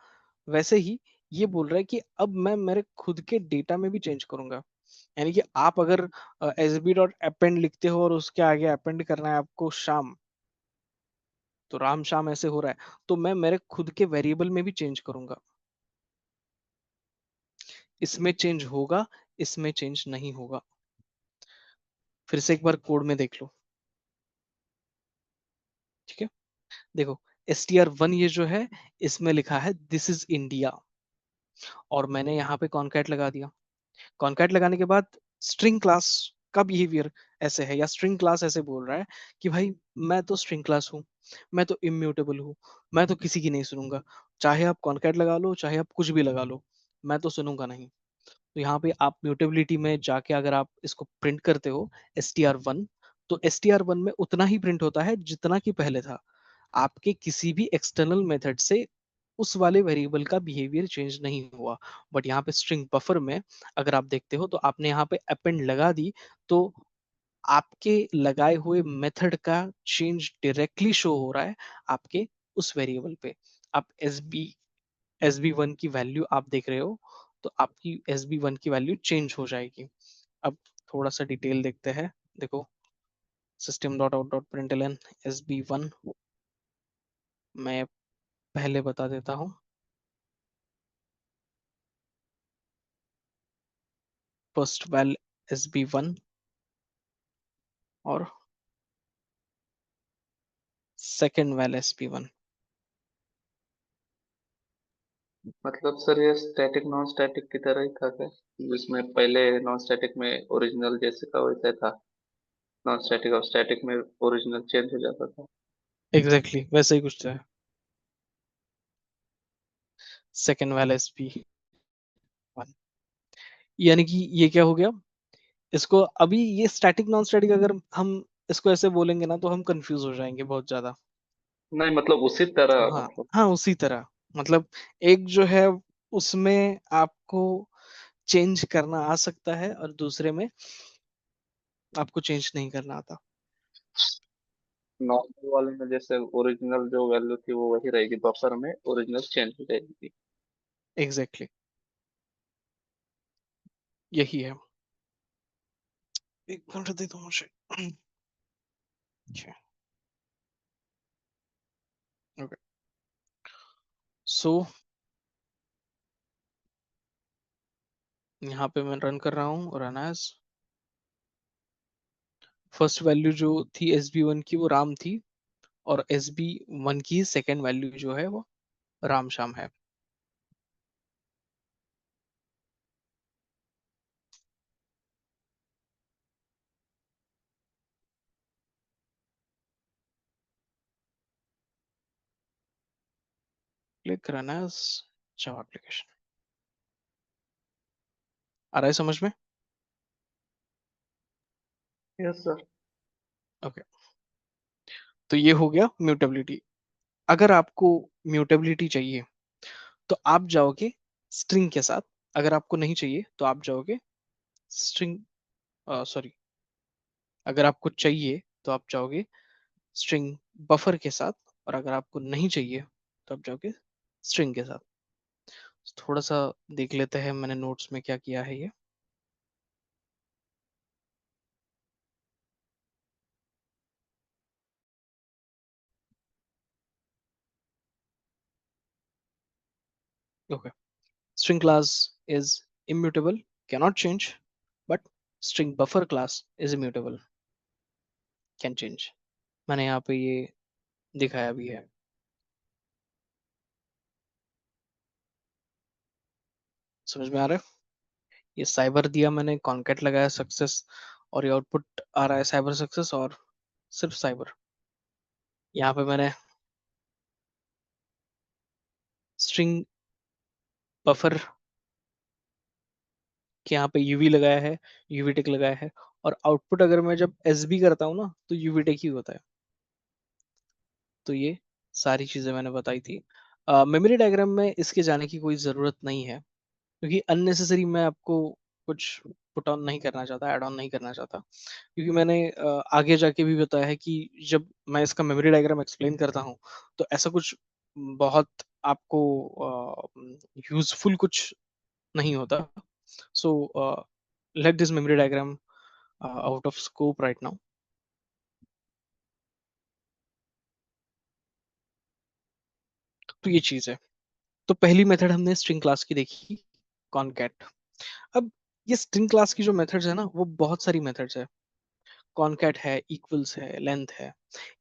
Speaker 1: वैसे ही ये बोल रहा है कि अब मैं मेरे खुद के डेटा में भी चेंज करूंगा। यानी कि आप अगर SB डॉट अपेंड लिखते हो और उसके आगे अपेंड करना है आपको शाम, तो राम शाम ऐसे हो रहा है, तो मैं मेरे खुद के वेरिएबल में भी चेंज करूंगा। इसमें चेंज होगा, इसमें चेंज नहीं होगा। फिर से एक बार कोड में देख लो, ठीक है। देखो str1 ये जो है, इसमें लिखा है दिस इज इंडिया, और मैंने यहाँ पे कॉन्कैट लगा दिया। कॉन्कैट लगाने के बाद स्ट्रिंग क्लास का बिहेवियर ऐसे है, या स्ट्रिंग क्लास ऐसे बोल रहा है कि भाई मैं तो स्ट्रिंग क्लास हूँ, मैं तो इम्यूटेबल हूँ, मैं तो किसी की नहीं सुनूंगा। चाहे आप कॉन्कैट लगा लो, चाहे आप कुछ भी लगा लो, मैं तो सुनूंगा नहीं। तो यहाँ पे आप म्यूटेबिलिटी में जाके अगर आप इसको प्रिंट करते हो str1, तो str1 में उतना ही प्रिंट होता है जितना कि पहले था। आपके किसी भी एक्सटर्नल मेथड से उस वाले वेरिएबल का बिहेवियर चेंज नहीं हुआ। बट यहाँ पे स्ट्रिंग बफर में अगर आप देखते हो तो आपने यहाँ पे अपेंड लगा दी, तो आपके लगाए हुए मेथड का चेंज डायरेक्टली शो हो रहा है आपके उस वेरिएबल पे। आप SB1 की वैल्यू आप देख रहे हो, तो आपकी SB1 की वैल्यू चेंज हो जाएगी। अब थोड़ा सा डिटेल देखते हैं। देखो system dot out dot println SB1 मैं पहले बता देता हूँ। फर्स्ट वैल SB1 और सेकंड वैल SB1।
Speaker 2: मतलब सर ये स्टैटिक नॉन स्टैटिक की तरह ही था क्या, जिसमें पहले नॉन स्टैटिक में ओरिजिनल जैसे का वैसा था, नॉन स्टैटिक और स्टैटिक में ओरिजिनल चेंज हो जाता था।
Speaker 1: एग्जैक्टली वैसे ही कुछ है। सेकंड वैल SB1 यानी कि ये क्या हो गया, इसको अभी ये स्टैटिक नॉन स्टैटिक अगर हम इसको ऐसे बोलेंगे ना तो हम कंफ्यूज हो जाएंगे बहुत ज्यादा।
Speaker 2: नहीं मतलब उसी तरह
Speaker 1: हाँ
Speaker 2: मतलब।
Speaker 1: हाँ, उसी तरह। मतलब एक जो है उसमें आपको चेंज करना आ सकता है, और दूसरे में आपको चेंज नहीं करना आता।
Speaker 2: नॉर्मल वाले में जैसे ओरिजिनल जो वैल्यू थी वो वही रहेगी, बफर में ओरिजिनल चेंज हो जाएगी।
Speaker 1: एग्जैक्टली यही है। एक मिनट दे दो मुझे। ओके, सो यहाँ पे मैं रन कर रहा हूँ रन एज। फर्स्ट वैल्यू जो थी SB1 की वो राम थी, और SB1 की सेकेंड वैल्यू जो है वो राम श्याम है। Click run as Java application. आ रहा है समझ में?
Speaker 2: Yes sir.
Speaker 1: ओके, तो ये हो गया म्यूटेबिलिटी। अगर आपको म्यूटेबिलिटी चाहिए तो आप जाओगे स्ट्रिंग के साथ, अगर आपको नहीं चाहिए तो आप जाओगे स्ट्रिंग, सॉरी, अगर आपको चाहिए तो आप जाओगे स्ट्रिंग बफर के साथ, और अगर आपको नहीं चाहिए तो आप जाओगे स्ट्रिंग के साथ। थोड़ा-सा देख लेते हैं मैंने नोट्स में क्या किया है ये। Okay, string class is immutable, cannot change, but string buffer class is immutable, can change। मैंने यहाँ पे ये दिखाया भी है। समझ में आ रहा है? ये साइबर दिया मैंने, कॉनकैट लगाया सक्सेस, और ये आउटपुट आ रहा है साइबर सक्सेस और सिर्फ साइबर। यहाँ पे मैंने स्ट्रिंग बफर के यहाँ पे यूवी लगाया है, यूवी टिक लगाया है, और आउटपुट अगर मैं जब एसबी करता हूँ ना तो यूवी टिक ही होता है। तो ये सारी चीजें मैंने बताई थी। मेमोरी डायग्राम में इसके जाने की कोई जरूरत नहीं है, क्योंकि अननेसेसरी मैं आपको कुछ पुट ऑन नहीं करना चाहता, ऐड ऑन नहीं करना चाहता, क्योंकि मैंने आगे जाके भी बताया है कि जब मैं इसका मेमोरी डायग्राम एक्सप्लेन करता हूँ तो ऐसा कुछ बहुत आपको यूजफुल कुछ नहीं होता। So let this memory diagram out of scope right now. तो ये चीज है। तो पहली मेथड हमने स्ट्रिंग क्लास की देखी, कॉनकैट। अब ये स्ट्रिंग क्लास की जो मेथड्स है ना, वो बहुत सारी मेथड्स है। कॉनकैट है, इक्वल्स है, लेंथ है।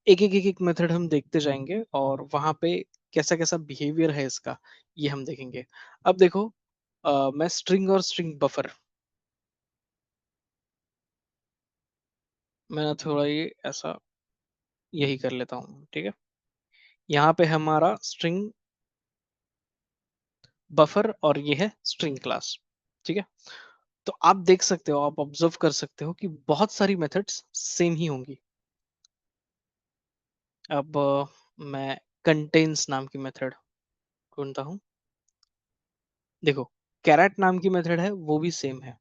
Speaker 1: एक मेथड हम देखते जाएंगे और वहां पे कैसा कैसा बिहेवियर है इसका, ये हम देखेंगे। अब देखो, मैं स्ट्रिंग और स्ट्रिंग बफर, मैं ना थोड़ा ये ऐसा यही कर लेता हूँ, ठीक है। यहाँ पे हमारा स्ट्रिंग बफर और ये है स्ट्रिंग क्लास, ठीक है। तो आप देख सकते हो, आप ऑब्जर्व कर सकते हो कि बहुत सारी मेथड्स सेम ही होंगी। अब मैं कंटेन्स नाम की मेथड ढूंढता हूँ। देखो, कैरेट नाम की मेथड है, वो भी सेम है।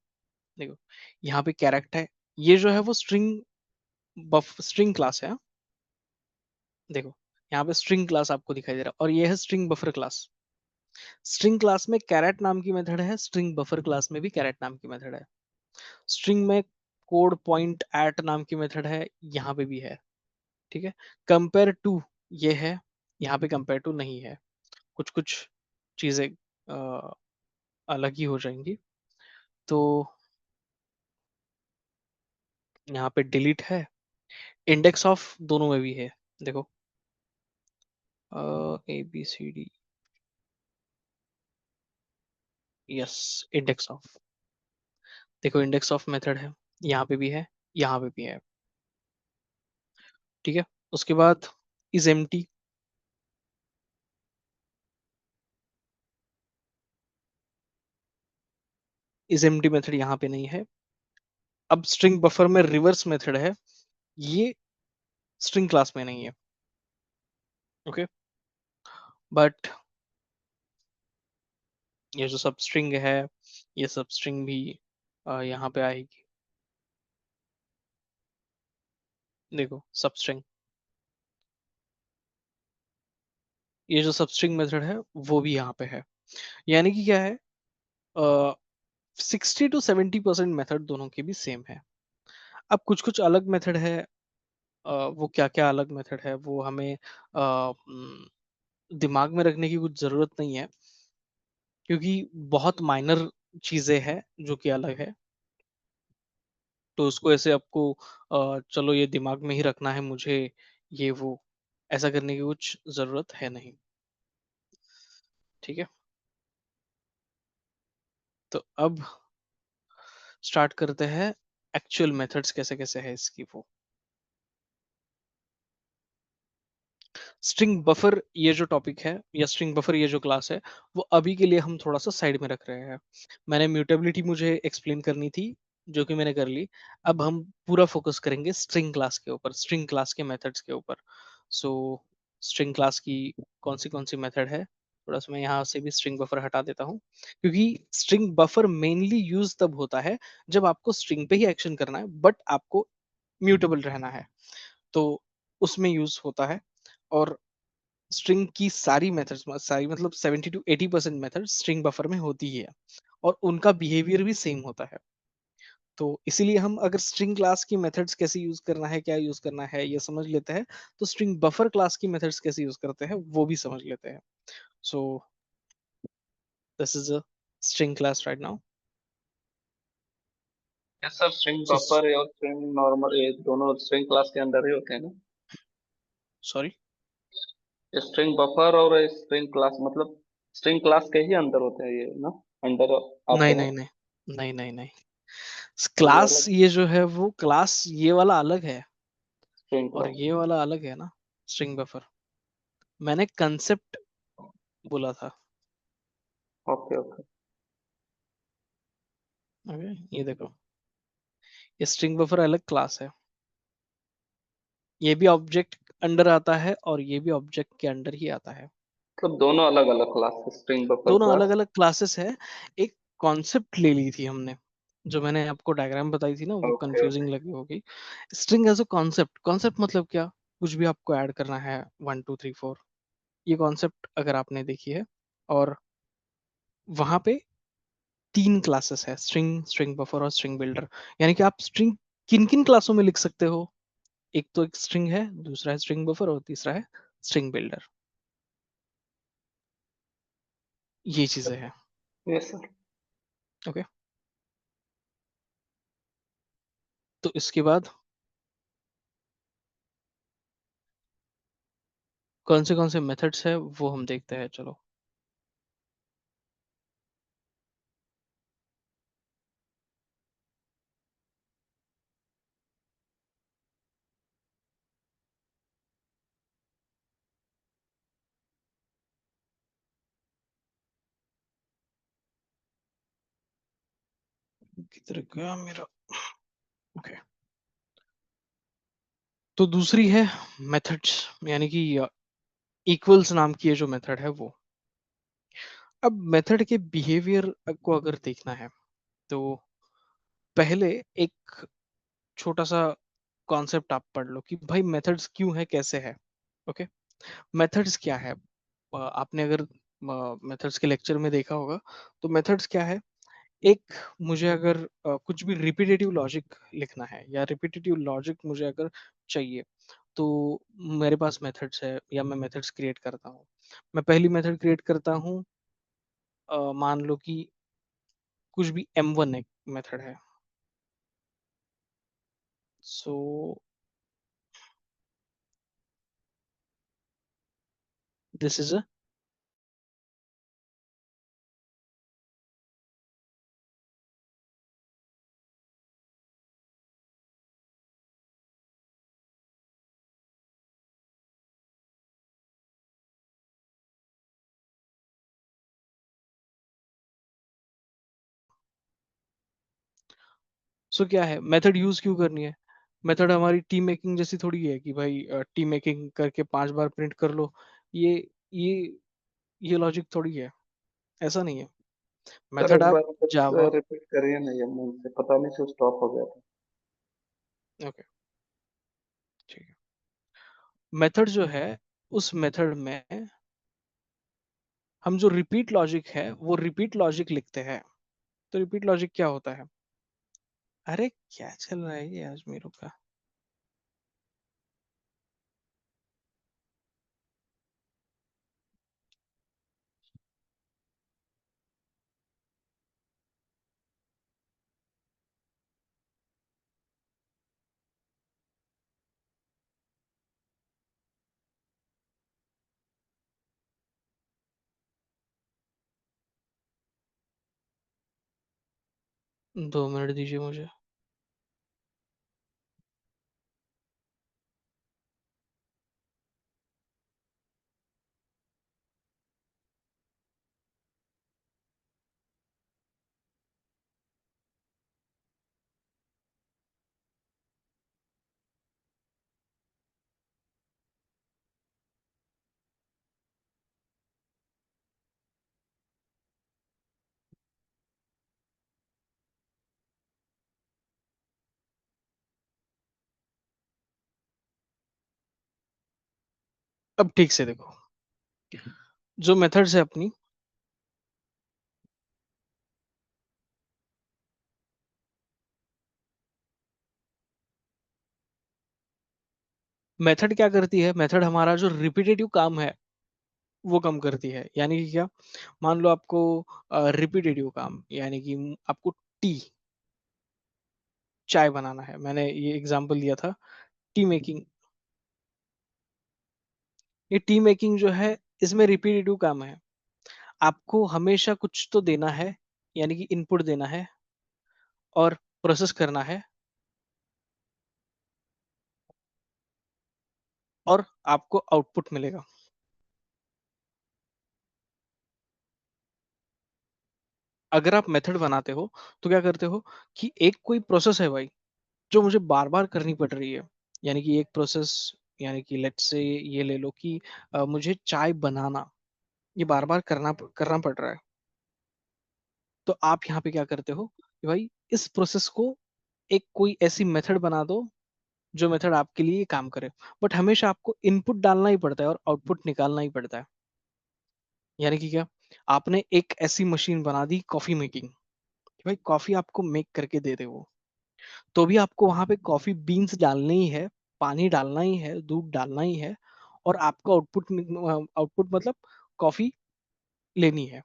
Speaker 1: देखो, यहाँ पे कैरेक्ट है, ये जो है वो स्ट्रिंग बफ स्ट्रिंग क्लास है। देखो, यहाँ पे स्ट्रिंग क्लास आपको दिखाई दे रहा है, और ये है string buffer class. String class में कैरेट नाम की मेथड है, स्ट्रिंग बफर क्लास में भी कैरेट नाम की मेथड है। स्ट्रिंग में कोड पॉइंट एट नाम की मेथड है, यहाँ पे भी है, ठीक है। कंपेयर टू ये है, यहाँ पे कंपेयर टू नहीं है। कुछ कुछ चीजें अलग ही हो जाएंगी। तो यहाँ पे डिलीट है, इंडेक्स ऑफ दोनों में भी है। देखो, A B C D, yes, index of. देखो, इंडेक्स ऑफ मेथड है, यहाँ पे भी है, यहाँ पे भी है, ठीक है। उसके बाद is empty, is empty method यहाँ पे नहीं है। अब स्ट्रिंग बफर में रिवर्स मेथड है, ये स्ट्रिंग क्लास में नहीं है, ओके। बट ये जो सब स्ट्रिंग है, ये सब स्ट्रिंग भी यहाँ पे आएगी। देखो, सब स्ट्रिंग, ये जो सब स्ट्रिंग मेथड है वो भी यहाँ पे है। यानी कि क्या है, 60 to 70% मेथड दोनों के भी सेम है। अब कुछ कुछ अलग मेथड है, वो क्या क्या अलग मेथड है वो हमें दिमाग में रखने की कुछ जरूरत नहीं है, क्योंकि बहुत माइनर चीजें हैं जो कि अलग है। तो उसको ऐसे आपको चलो ये दिमाग में ही रखना है मुझे, ये वो ऐसा करने की कुछ जरूरत है नहीं, ठीक है। तो अब स्टार्ट करते हैं एक्चुअल मेथड्स कैसे कैसे है इसकी वो। स्ट्रिंग बफर ये जो टॉपिक है, या स्ट्रिंग बफर ये जो क्लास है, वो अभी के लिए हम थोड़ा सा साइड में रख रहे हैं। मैंने म्यूटेबिलिटी मुझे एक्सप्लेन करनी थी, जो कि मैंने कर ली। अब हम पूरा फोकस करेंगे स्ट्रिंग क्लास के ऊपर, स्ट्रिंग क्लास के मेथड्स के ऊपर। सो स्ट्रिंग क्लास की कौन सी मेथड है, थोड़ा सा मैं यहाँ से भी स्ट्रिंग बफर हटा देता हूँ, क्योंकि स्ट्रिंग बफर मेनली यूज तब होता है जब आपको स्ट्रिंग पे ही एक्शन करना है, बट आपको म्यूटेबल रहना है, तो उसमें यूज होता है। और स्ट्रिंग की सारी मेथड्स, सारी मतलब 70 to 80% मेथड स्ट्रिंग बफर में होती ही है, और उनका बिहेवियर भी सेम होता है। तो इसीलिए हम अगर स्ट्रिंग क्लास की मेथड्स कैसे यूज करना है, क्या यूज करना है, ये समझ लेते हैं, तो स्ट्रिंग बफर क्लास की मेथड्स कैसे यूज करते हैं वो भी समझ लेते हैं। So this is a string class right now.
Speaker 2: Yes sir, string
Speaker 1: so
Speaker 2: buffer और स्ट्रिंग नॉर्मल ये दोनों स्ट्रिंग क्लास के अंदर ही होते हैं ना?
Speaker 1: सॉरी,
Speaker 2: स्ट्रिंग बफर और स्ट्रिंग क्लास मतलब स्ट्रिंग क्लास के ही अंदर होते हैं ये ना, अंडर आते
Speaker 1: नहीं
Speaker 2: हैं?
Speaker 1: नहीं नहीं, नहीं नहीं नहीं,
Speaker 2: ये
Speaker 1: क्लास
Speaker 2: अलग
Speaker 1: ये जो है वो क्लास ये वाला अलग है,
Speaker 2: स्ट्रिंग
Speaker 1: और
Speaker 2: क्लास?
Speaker 1: ये वाला अलग है ना, स्ट्रिंग बफर। मैंने कंसेप्ट बोला था।
Speaker 2: Okay okay.
Speaker 1: ओके, ये देखो, ये स्ट्रिंग बफर अलग क्लास है, ये भी ऑब्जेक्ट अंडर आता है और ये भी ऑब्जेक्ट के अंडर ही आता है।
Speaker 2: मतलब दोनों अलग अलग क्लास, स्ट्रिंग बफर
Speaker 1: दोनों अलग
Speaker 2: क्लास?
Speaker 1: अलग क्लासेस है। एक कॉन्सेप्ट ले ली थी हमने, जो मैंने आपको डायग्राम बताई थी ना, वो
Speaker 2: ओके ओके।
Speaker 1: कंफ्यूजिंग लगी होगी। String as a concept, concept मतलब क्या, कुछ भी आपको ऐड करना है, 1 2 3 4, ये कॉन्सेप्ट अगर आपने देखी है, और वहां पे 3 क्लासेस है, स्ट्रिंग, स्ट्रिंग बफर और स्ट्रिंग बिल्डर। यानी कि आप स्ट्रिंग किन किन क्लासों में लिख सकते हो, एक तो एक स्ट्रिंग है, दूसरा है स्ट्रिंग बफर, और तीसरा है स्ट्रिंग बिल्डर। ये चीजें हैं।
Speaker 2: Yes sir.
Speaker 1: ओके, तो इसके बाद कौन से मेथड्स है वो हम देखते हैं, चलो। किधर गया मेरा, ओके। तो दूसरी है मेथड्स, यानी कि इक्वल्स नाम की ये जो मेथड है वो। अब मेथड के बिहेवियर को अगर देखना है, तो पहले एक छोटा सा कॉन्सेप्ट आप पढ़ लो कि भाई मेथड्स क्यों है, कैसे है। ओके, मेथड्स क्या है, आपने अगर मेथड्स के लेक्चर में देखा होगा, तो मेथड्स क्या है, एक, मुझे अगर कुछ भी रिपीटेटिव लॉजिक लिखना है, या रिपीटेटिव लॉजिक मुझे अगर चाहिए, तो मेरे पास मेथड्स है, या मैं मेथड्स क्रिएट करता हूँ। मैं पहली मेथड क्रिएट करता हूँ, मान लो कि कुछ भी m1 एक मेथड है, सो दिस इज अ, 'सो क्या है, मेथड यूज क्यों करनी है। मेथड हमारी टीम मेकिंग जैसी थोड़ी है कि भाई टीम मेकिंग करके 5 बार प्रिंट कर लो, ये ये ये लॉजिक थोड़ी है, ऐसा नहीं है।
Speaker 2: सर
Speaker 1: मेथड
Speaker 2: एक
Speaker 1: आप
Speaker 2: बार फिर से
Speaker 1: जावा,
Speaker 2: रिपीट करिए ना, ये मुझे से पता नहीं क्यों स्टॉप हो गया था।
Speaker 1: ओके ठीक है, मेथड जो है, उस मेथड में हम जो रिपीट लॉजिक है वो रिपीट लॉजिक लिखते हैं। तो रिपीट लॉजिक क्या होता है, अरे क्या चल रहा है ये आज मेरे का, 2 मिनट दीजिए मुझे। अब ठीक से देखो, जो मेथड्स है अपनी, मेथड क्या करती है, मेथड हमारा जो रिपीटेटिव काम है वो कम करती है। यानी कि क्या, मान लो आपको रिपीटेटिव काम, यानी कि आपको टी, चाय बनाना है, मैंने ये एग्जांपल दिया था, टी मेकिंग। ये टी मेकिंग जो है, इसमें रिपीटेटिव काम है, आपको हमेशा कुछ तो देना है, यानी कि इनपुट देना है और प्रोसेस करना है, और आपको आउटपुट मिलेगा। अगर आप मेथड बनाते हो तो क्या करते हो कि एक कोई प्रोसेस है भाई जो मुझे बार बार करनी पड़ रही है, यानी कि एक प्रोसेस, यानी कि लेट्स से ये ले लो कि मुझे चाय बनाना, ये बार बार करना पड़ रहा है। तो आप यहाँ पे क्या करते हो कि भाई इस प्रोसेस को एक कोई ऐसी मेथड बना दो जो मेथड आपके लिए काम करे। बट हमेशा आपको इनपुट डालना ही पड़ता है और आउटपुट निकालना ही पड़ता है। यानी कि क्या, आपने एक ऐसी मशीन बना दी कॉफी मेकिंग, भाई कॉफी आपको मेक करके दे दे वो, तो भी आपको वहां पे कॉफी बीन्स डालने ही है, पानी डालना ही है, दूध डालना ही है, और आपको आउटपुट, आउटपुट मतलब कॉफी लेनी है।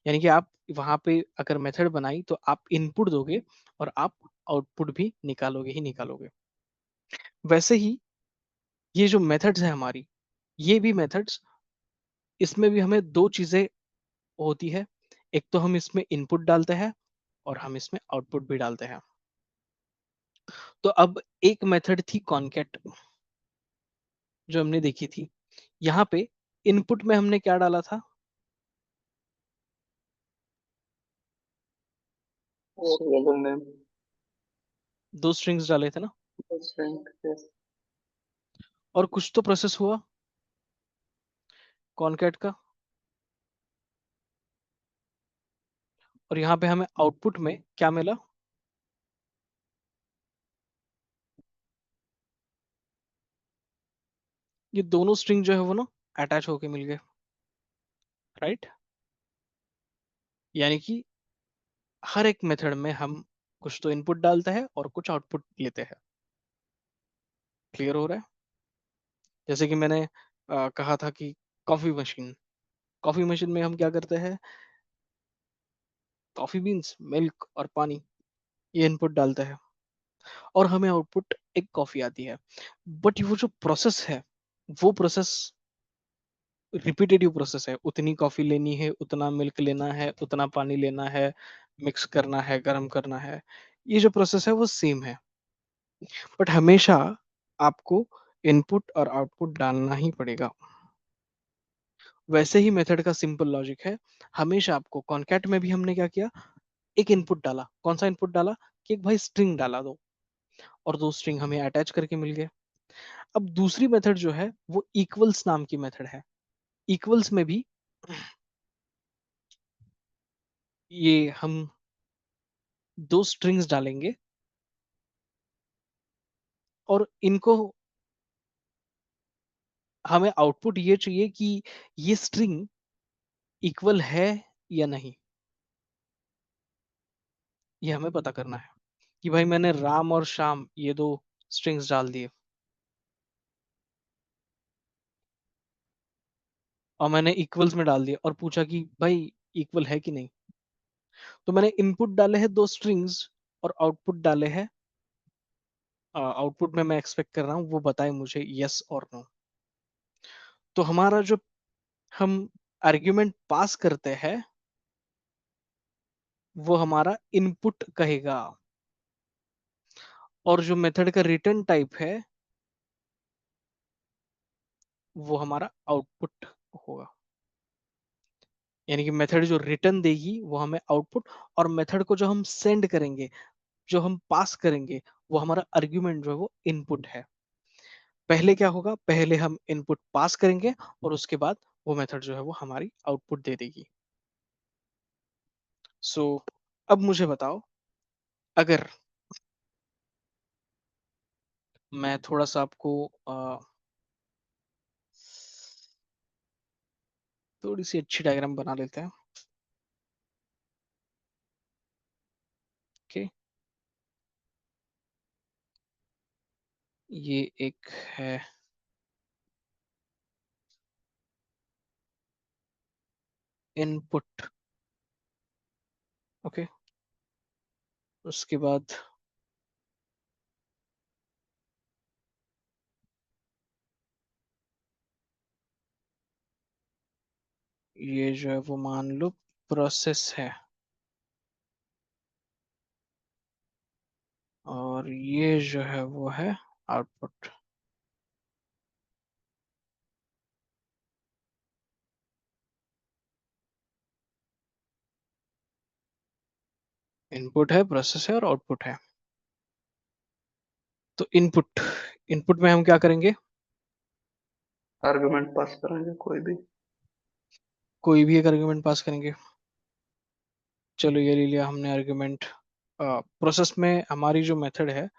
Speaker 1: यानी कि आप वहां पे अगर मेथड बनाई तो आप इनपुट दोगे और आप आउटपुट भी निकालोगे ही निकालोगे। वैसे ही ये जो मेथड्स है हमारी, ये भी मेथड्स, इसमें भी हमें दो चीजें होती है। एक तो हम इसमें इनपुट डालते हैं और हम इसमें आउटपुट भी डालते हैं। तो अब एक मेथड थी कॉनकैट, जो हमने देखी थी। यहाँ पे इनपुट में हमने क्या डाला था,
Speaker 2: वेरिएबल नेम।
Speaker 1: दो स्ट्रिंग्स डाले थे ना,
Speaker 2: स्ट्रिंग, यस।
Speaker 1: और कुछ तो प्रोसेस हुआ कॉनकैट का, और यहाँ पे हमें आउटपुट में क्या मिला, ये दोनों स्ट्रिंग जो है वो ना अटैच होके मिल गए, राइट। यानी कि हर एक मेथड में हम कुछ तो इनपुट डालते हैं और कुछ आउटपुट लेते हैं। क्लियर हो रहा है। जैसे कि मैंने कहा था कि कॉफी मशीन, कॉफी मशीन में हम क्या करते हैं, कॉफी बीन्स, मिल्क और पानी, ये इनपुट डालते हैं और हमें आउटपुट एक कॉफी आती है। बट वो जो प्रोसेस है, वो प्रोसेस रिपीटेटिव प्रोसेस है, उतनी कॉफी लेनी है, उतना मिल्क लेना है, उतना पानी लेना है, मिक्स करना है, गर्म करना है, ये जो प्रोसेस है वो सेम है। बट हमेशा आपको इनपुट और आउटपुट डालना ही पड़ेगा। वैसे ही मेथड का सिंपल लॉजिक है, हमेशा आपको कॉनकैट में भी हमने क्या किया, एक इनपुट डाला, कौन सा इनपुट डाला, कि एक भाई स्ट्रिंग डाला दो, और दो स्ट्रिंग हमें अटैच करके मिल गए। अब दूसरी मेथड जो है वो इक्वल्स नाम की मेथड है। इक्वल्स में भी ये हम दो स्ट्रिंग्स डालेंगे और इनको, हमें आउटपुट ये चाहिए कि ये स्ट्रिंग इक्वल है या नहीं, ये हमें पता करना है। कि भाई मैंने राम और श्याम ये दो स्ट्रिंग्स डाल दिए और मैंने इक्वल्स में डाल दिया और पूछा कि भाई इक्वल है कि नहीं। तो मैंने इनपुट डाले हैं दो स्ट्रिंग्स और आउटपुट डाले हैं, आउटपुट में मैं एक्सपेक्ट कर रहा हूँ वो बताए मुझे यस और नो। तो हमारा जो हम आर्ग्यूमेंट पास करते हैं वो हमारा इनपुट कहेगा, और जो मेथड का रिटर्न टाइप है वो हमारा आउटपुट होगा। यानी कि मेथड जो रिटर्न देगी वो हमें आउटपुट, और मेथड को जो हम सेंड करेंगे, जो हम पास करेंगे, वो हमारा आर्ग्यूमेंट जो है वो इनपुट है। पहले क्या होगा, पहले हम इनपुट पास करेंगे और उसके बाद वो मेथड जो है वो हमारी आउटपुट दे देगी। सो अब मुझे बताओ, अगर मैं थोड़ा सा आपको थोड़ी सी अच्छी डायग्राम बना लेते हैं। ओके, ये एक है इनपुट। ओके, उसके बाद ये जो है वो मान लो प्रोसेस है, और ये जो है वो है आउटपुट। इनपुट है, प्रोसेस है और आउटपुट है। तो इनपुट, इनपुट में हम क्या करेंगे?
Speaker 2: आर्गुमेंट पास करेंगे कोई भी।
Speaker 1: कोई भी एक आर्गुमेंट पास करेंगे। चलो ये ले लिया हमने आर्गुमेंट। प्रोसेस में हमारी जो मेथड है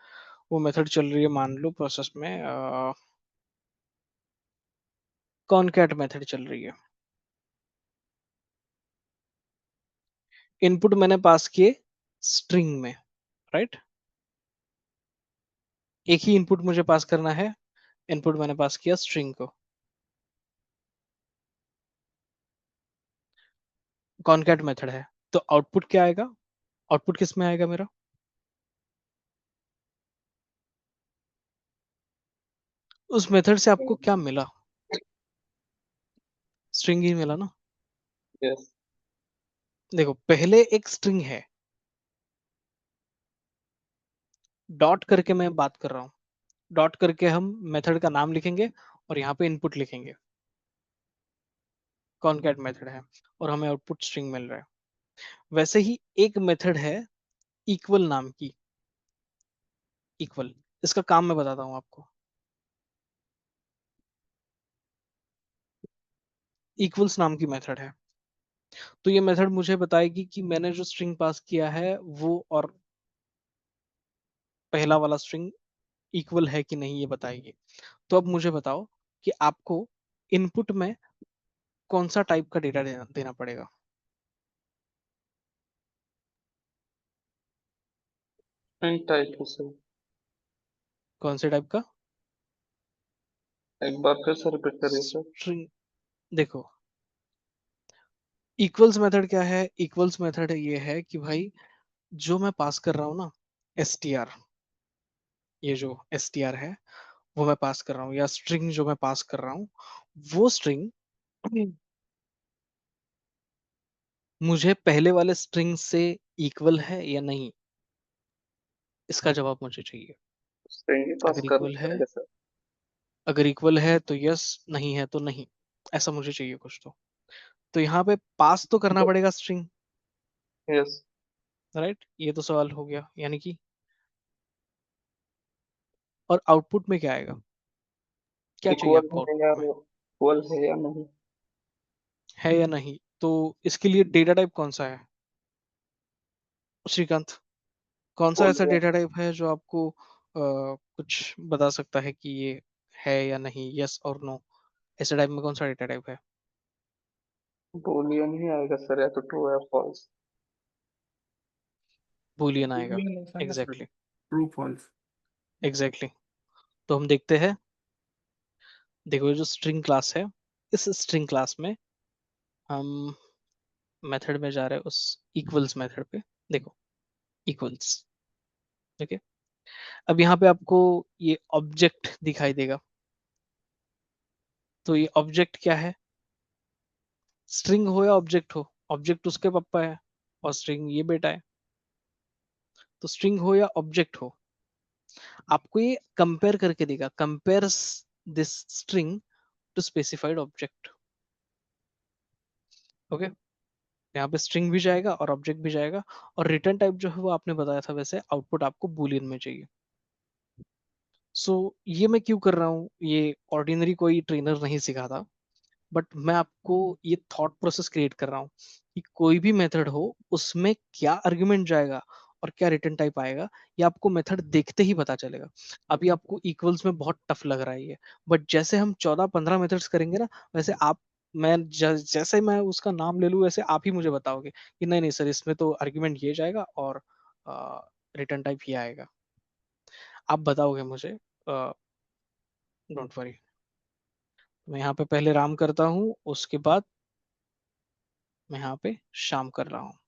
Speaker 1: वो मेथड चल रही है, मान लो प्रोसेस में कॉनकैट मेथड चल रही है। इनपुट मैंने पास किए स्ट्रिंग में, राइट? एक ही इनपुट मुझे पास करना है, इनपुट मैंने पास किया स्ट्रिंग को। कॉनकैट मेथड है, तो आउटपुट क्या आएगा? आउटपुट किस में आएगा मेरा? उस मेथड से आपको क्या मिला? स्ट्रिंग ही मिला ना।
Speaker 2: यस।
Speaker 1: देखो, पहले एक स्ट्रिंग है, डॉट करके मैं बात कर रहा हूँ। डॉट करके हम मेथड का नाम लिखेंगे और यहाँ पे इनपुट लिखेंगे। कॉनकैट मेथड है और हमें आउटपुट स्ट्रिंग मिल रहा है। वैसे ही एक मेथड है इक्वल नाम की। इक्वल, इसका काम मैं बताता हूँ आपको। इक्वल्स नाम की मेथड है। तो ये मेथड मुझे बताएगी कि मैंने जो स्ट्रिंग पास किया है वो और पहला वाला स्ट्रिंग इक्वल है कि नहीं, ये बताएगी। तो अब मुझे बताओ कि आपको इनपुट में कौन सा टाइप का डेटा देना पड़ेगा?
Speaker 2: इन टाइप से।
Speaker 1: कौन से टाइप का?
Speaker 2: एक बार फिर से रिपीट करिए सर।
Speaker 1: स्ट्रिंग। देखो, इक्वल्स मेथड क्या है? इक्वल्स मेथड ये है कि भाई जो मैं पास कर रहा हूँ ना, str, ये जो str है वो मैं पास कर रहा हूँ, या स्ट्रिंग जो मैं पास कर रहा हूँ, वो स्ट्रिंग मुझे पहले वाले स्ट्रिंग से इक्वल है या नहीं, इसका जवाब मुझे चाहिए।
Speaker 2: स्ट्रिंग ही पास
Speaker 1: अगर
Speaker 2: करना
Speaker 1: इक्वल है,
Speaker 2: पड़ेगा सर।
Speaker 1: अगर इक्वल है तो यस, नहीं है तो नहीं। ऐसा मुझे चाहिए कुछ तो यहाँ पे पास तो करना पड़ेगा स्ट्रिंग,
Speaker 2: यस।
Speaker 1: राइट? ये तो सवाल हो गया, यानी कि और आउटपुट में क्या आएगा? क्या चाहिए
Speaker 2: इक्वल
Speaker 1: आपको
Speaker 2: है या
Speaker 1: आउटपुट में?
Speaker 2: इक्वल है या नहीं।
Speaker 1: है या नहीं? तो इसके लिए डेटा टाइप कौन सा है श्रीकांत? कौन सा ऐसा
Speaker 2: बूलियन।
Speaker 1: डेटा टाइप है जो आपको कुछ बता सकता है कि ये है या नहीं, यस और नो? ऐसे टाइप में कौन सा डेटा टाइप है?
Speaker 2: बूलियन ही आएगा सर, या तो ट्रू या फॉल्स।
Speaker 1: बूलियन आएगा।
Speaker 3: boolean ऐसा है sir,
Speaker 1: exactly,
Speaker 3: true false.
Speaker 1: Exactly. तो हम देखते हैं। देखो, ये जो स्ट्रिंग क्लास है, इस स्ट्रिंग क्लास में हम मेथड में जा रहे हैं, उस इक्वल्स मेथड पे। देखो, इक्वल्स, ठीक है। अब यहाँ पे आपको ये ऑब्जेक्ट दिखाई देगा। तो ये ऑब्जेक्ट क्या है? स्ट्रिंग हो या ऑब्जेक्ट हो, ऑब्जेक्ट उसके पापा है और स्ट्रिंग ये बेटा है। तो स्ट्रिंग हो या ऑब्जेक्ट हो, आपको ये कंपेयर करके देगा, compares this string to specified object. Okay, यहाँ पे स्ट्रिंग भी जाएगा और ऑब्जेक्ट भी जाएगा, और रिटर्न टाइप जो है वो आपने बताया था, वैसे आउटपुट आपको बूलियन में चाहिए। सो ये मैं क्यों कर रहा हूँ? ये ऑर्डिनरी कोई ट्रेनर नहीं सिखाता, बट मैं आपको ये थॉट प्रोसेस क्रिएट कर रहा हूँ कि कोई भी मेथड हो उसमें क्या आर्गुमेंट जाएगा और क्या रिटर्न टाइप आएगा, ये आपको मेथड देखते ही पता चलेगा। अभी आपको इक्वल्स में बहुत टफ लग रहा है ये, बट जैसे हम 14-15 मेथड्स करेंगे ना, वैसे आप मैं जैसे मैं उसका नाम ले लूँ वैसे आप ही मुझे बताओगे कि नहीं नहीं सर इसमें तो आर्ग्यूमेंट ये जाएगा और रिटर्न टाइप ये आएगा। आप बताओगे मुझे। Don't worry. मैं यहाँ पे पहले राम करता हूँ, उसके बाद मैं यहाँ पे शाम कर रहा हूँ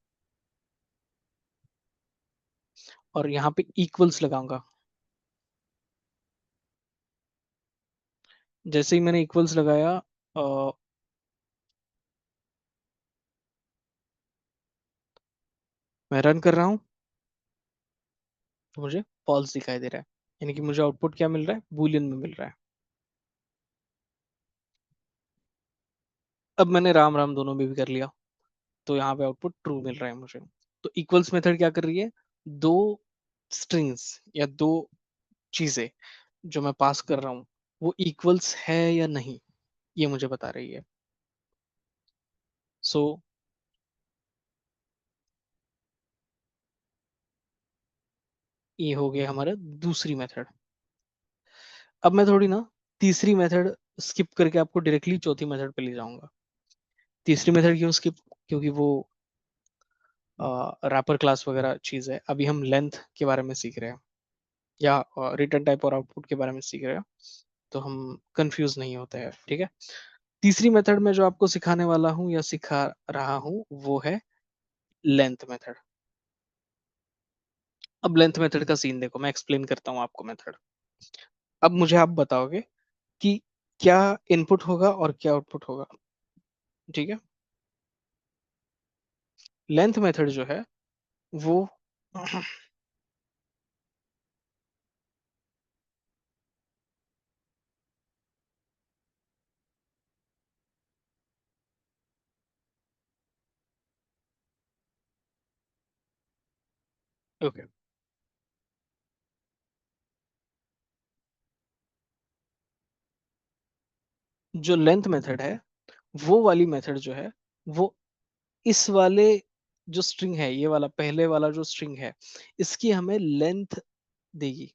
Speaker 1: और यहाँ पे इक्वल्स लगाऊंगा। जैसे ही मैंने इक्वल्स लगाया मैं रन कर रहा हूँ तो मुझे फॉल्स दिखाई दे रहा है, यानी कि मुझे आउटपुट क्या मिल रहा है, बूलियन में मिल रहा है। अब मैंने राम राम दोनों में भी कर लिया तो यहाँ पे आउटपुट ट्रू मिल रहा है मुझे। तो इक्वल्स मेथड क्या कर रही है, दो स्ट्रिंग्स या दो चीजें जो मैं पास कर रहा हूँ वो इक्वल्स है या नहीं ये मुझे बता रही है। सो ये हो गया हमारा दूसरी मेथड। अब मैं थोड़ी ना तीसरी मेथड स्किप करके आपको डायरेक्टली चौथी मेथड पे ले जाऊंगा। तीसरी मेथड क्यों स्किप, क्योंकि वो रैपर क्लास वगैरह चीज है। अभी हम लेंथ के बारे में सीख रहे हैं या रिटर्न टाइप और आउटपुट के बारे में सीख रहे हैं, तो हम कंफ्यूज नहीं होते हैं, ठीक है। तीसरी मेथड में जो आपको सिखाने वाला हूँ या सिखा रहा हूँ वो है लेंथ मेथड। अब लेंथ मेथड का सीन देखो, मैं एक्सप्लेन करता हूँ आपको मेथड। अब मुझे आप बताओगे कि क्या इनपुट होगा और क्या आउटपुट होगा, ठीक है। लेंथ मेथड जो है वो ओके, जो लेंथ मेथड है वो वाली मेथड जो है वो इस वाले जो स्ट्रिंग है, ये वाला पहले वाला जो स्ट्रिंग है, इसकी हमें लेंथ देगी।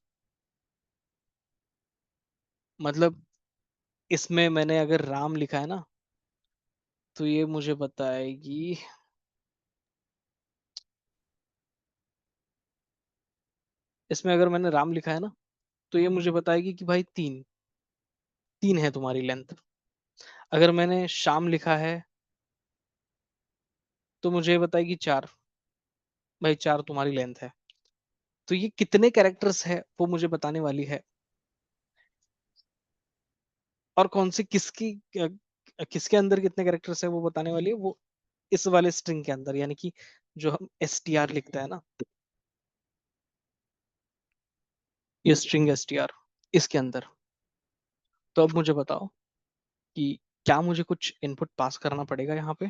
Speaker 1: मतलब इसमें मैंने अगर राम लिखा है ना तो ये मुझे बताएगी, इसमें अगर मैंने राम लिखा है ना तो ये मुझे बताएगी कि भाई तीन, तीन है तुम्हारी लेंथ। अगर मैंने शाम लिखा है तो मुझे ये बताएगी चार, भाई चार तुम्हारी लेंथ है। तो ये कितने कैरेक्टर्स है वो मुझे बताने वाली है, और कौन सी किसकी किसके अंदर कितने कैरेक्टर्स है वो बताने वाली है, वो इस वाले स्ट्रिंग के अंदर, यानी कि जो हम एस लिखता है ना, ये स्ट्रिंग एस इसके अंदर। तो अब मुझे बताओ कि क्या मुझे कुछ इनपुट पास करना पड़ेगा यहाँ पे।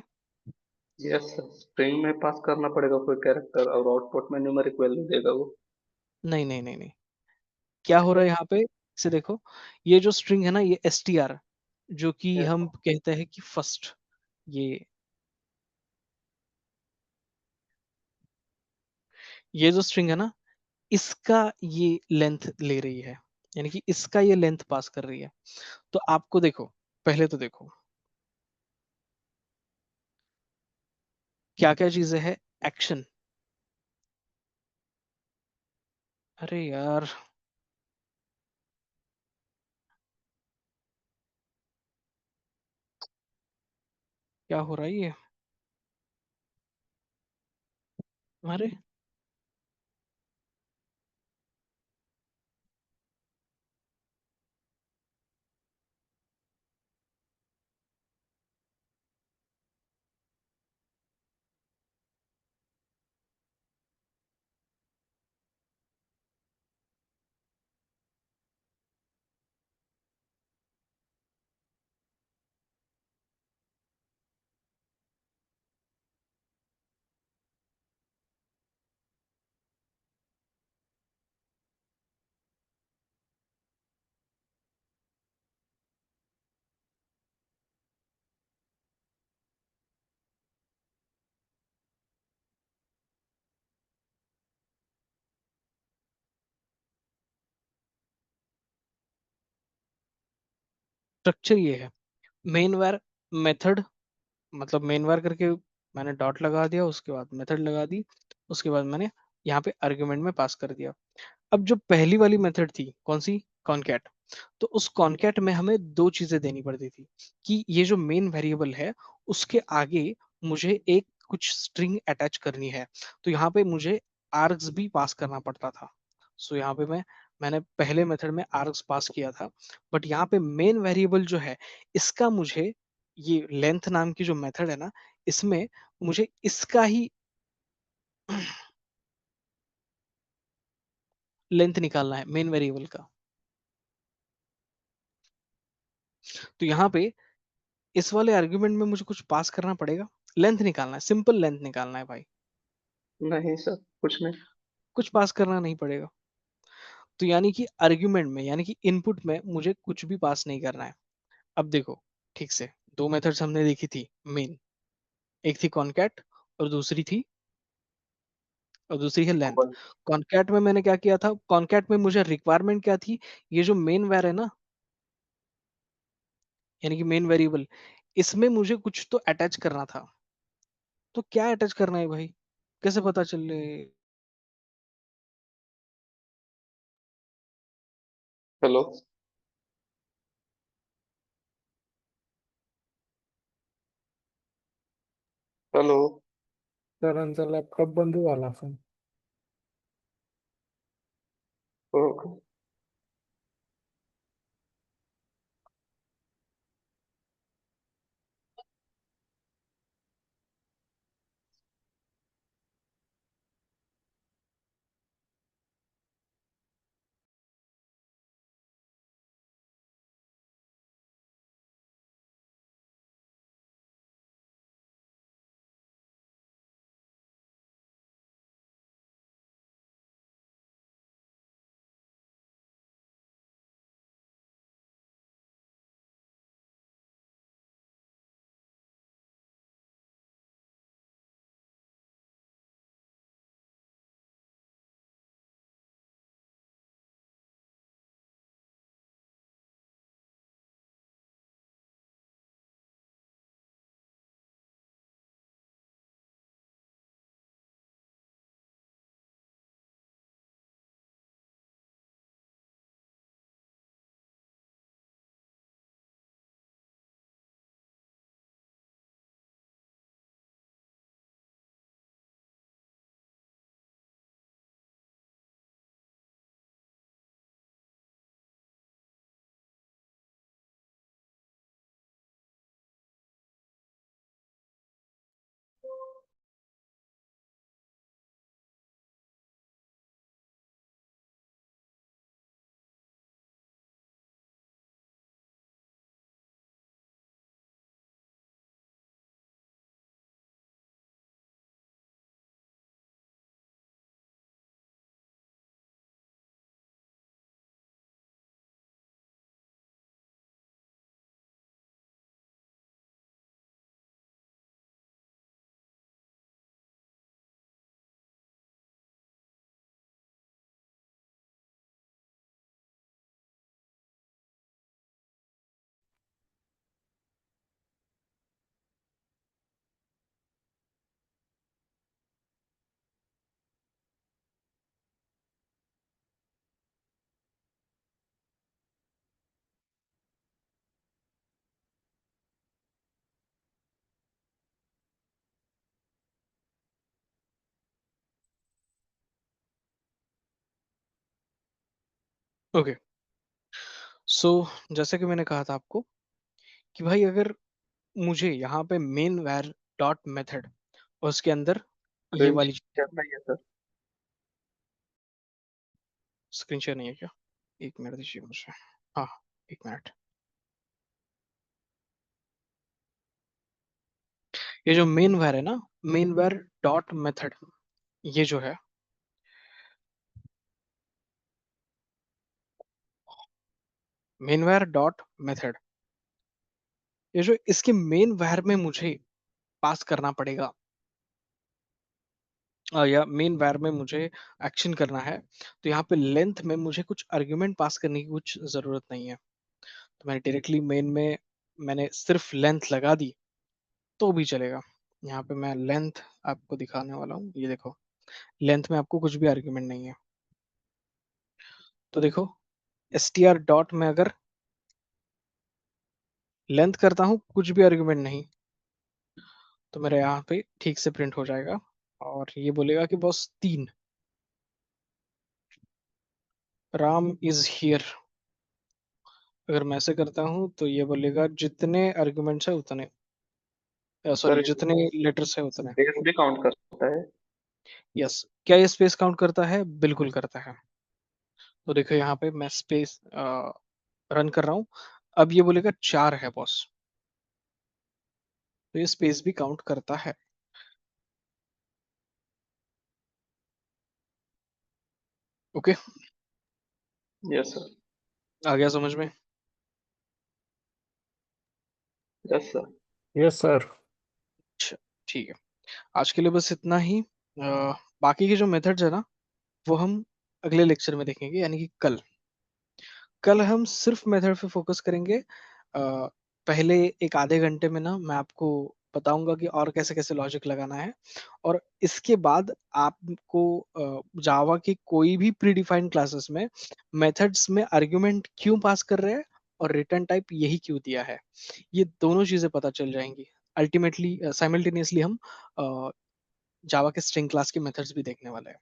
Speaker 2: यस, स्ट्रिंग में पास करना पड़ेगा कोई कैरेक्टर और आउटपुट में न्यूमेरिक वैल्यू देगा वो।
Speaker 1: नहीं नहीं नहीं नहीं, क्या हो रहा है यहाँ पे, से देखो, ये जो स्ट्रिंग है ना ये एस जो कि
Speaker 2: यस।
Speaker 1: हम कहते हैं कि फर्स्ट, ये जो स्ट्रिंग है ना इसका ये लेंथ ले रही है, यानी कि इसका ये लेंथ पास कर रही है। तो आपको देखो, पहले तो देखो क्या क्या चीजें है, एक्शन। अरे यार क्या हो रहा है ये, अरे स्ट्रक्चर ये है, मेन वार मेथड मतलब मेन var करके मैंने डॉट लगा दिया, उसके बाद मेथड लगा दी, उसके बाद मैंने यहाँ पे आर्गुमेंट में पास कर दिया। अब जो पहली वाली मेथड थी कौन सी, कॉनकैट, तो उस कॉनकैट में हमें दो चीजें देनी पड़ती थी कि ये जो मेन वेरिएबल है उसके आगे मुझे एक कुछ स्ट्रिंग अटैच करनी है, तो यहाँ पे मुझे आर्ग्स भी पास करना पड़ता था। सो यहाँ पे मैंने पहले मेथड में आर्ग्स पास किया था, बट यहाँ पे मेन वेरिएबल जो है इसका मुझे, ये लेंथ नाम की जो मेथड है ना, इसमें मुझे इसका ही लेंथ निकालना है मेन वेरिएबल का। तो यहाँ पे इस वाले आर्ग्यूमेंट में मुझे कुछ पास करना पड़ेगा, लेंथ निकालना है, सिंपल लेंथ निकालना है भाई,
Speaker 2: नहीं सर, कुछ नहीं।
Speaker 1: कुछ पास करना नहीं पड़ेगा। तो यानी कि आर्ग्यूमेंट में यानी कि इनपुट में मुझे कुछ भी पास नहीं करना है। अब देखो ठीक से, दो मेथड्स हमने देखी थी मेन, एक थी कॉनकैट और दूसरी है लेंथ।
Speaker 2: ग्लोबल।
Speaker 1: कॉनकैट में मैंने क्या किया था, कॉनकैट में मुझे रिक्वायरमेंट क्या थी, ये जो मेन वेर है ना, यानी कि मेन वेरिएबल, इसमें मुझे कुछ तो अटैच करना था। तो क्या अटैच करना है भाई, कैसे पता चले।
Speaker 2: हेलो। हेलो।
Speaker 3: सरांचा लॅपटॉप बंद झाला असेल.
Speaker 2: ओके।
Speaker 1: ओके, सो जैसे कि मैंने कहा था आपको कि भाई अगर मुझे यहाँ पे मेन वैर डॉट मेथड और उसके अंदर ये
Speaker 2: स्क्रीन
Speaker 1: वाली
Speaker 2: शेयर नहीं है सर।
Speaker 1: स्क्रीन शेयर नहीं है क्या, एक मिनट दीजिए मुझे। हाँ, एक मिनट। ये जो मेन वैर है ना, मेन वैर डॉट मेथड, ये जो है मेन वैर डॉट मेथड, ये जो इसके मेन वैर में मुझे पास करना पड़ेगा, या मेन वैर में मुझे एक्शन करना है, तो यहाँ पे लेंथ में मुझे कुछ आर्ग्यूमेंट पास करने की कुछ जरूरत नहीं है। तो मैंने डायरेक्टली मेन में मैंने सिर्फ लेंथ लगा दी तो भी चलेगा। यहाँ पे मैं लेंथ आपको दिखाने वाला हूँ, ये देखो लेंथ में आपको कुछ भी आर्ग्यूमेंट नहीं है। तो देखो str डॉट में अगर लेंथ करता हूँ कुछ भी आर्ग्यूमेंट नहीं, तो मेरे यहाँ पे ठीक से प्रिंट हो जाएगा और ये बोलेगा कि बॉस 3 राम इज हियर। अगर मैं ऐसे करता हूँ तो ये बोलेगा जितने आर्ग्यूमेंट्स है उतने, सॉरी
Speaker 2: सर
Speaker 1: जितने लेटर्स है उतने।
Speaker 2: स्पेस भी काउंट करता है?
Speaker 1: यस, क्या ये स्पेस काउंट करता है? बिल्कुल करता है। तो देखो यहाँ पे मैं स्पेस रन कर रहा हूँ, अब ये बोलेगा 4 है बॉस, तो ये स्पेस भी काउंट करता है। Okay,
Speaker 2: yes sir.
Speaker 1: आ गया समझ में?
Speaker 2: Yes sir.
Speaker 3: Yes sir.
Speaker 1: अच्छा, ठीक है, आज के लिए बस इतना ही। बाकी के जो मेथड्स है ना, वो हम अगले लेक्चर में देखेंगे, यानी कि कल। कल हम सिर्फ मेथड पे फोकस करेंगे। पहले एक आधे घंटे में ना मैं आपको बताऊंगा कि और कैसे कैसे लॉजिक लगाना है, और इसके बाद आपको जावा की कोई भी प्री डिफाइंड क्लासेस में मेथड्स में आर्गुमेंट क्यों पास कर रहे हैं और रिटर्न टाइप यही क्यों दिया है, ये दोनों चीजें पता चल जाएंगी। अल्टीमेटली साइमल्टेनियसली हम जावा के स्ट्रिंग क्लास के मेथड्स भी देखने वाले हैं।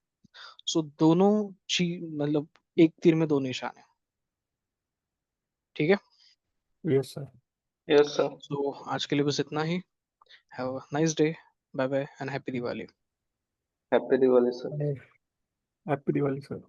Speaker 1: सो दोनों चीज मतलब एक तीर में दो निशान है, ठीक है?
Speaker 3: Yes sir.
Speaker 2: Yes sir.
Speaker 1: So आज के लिए बस इतना ही। Have a nice day, bye bye and happy Diwali.
Speaker 2: Happy Diwali sir.
Speaker 3: Happy Diwali sir.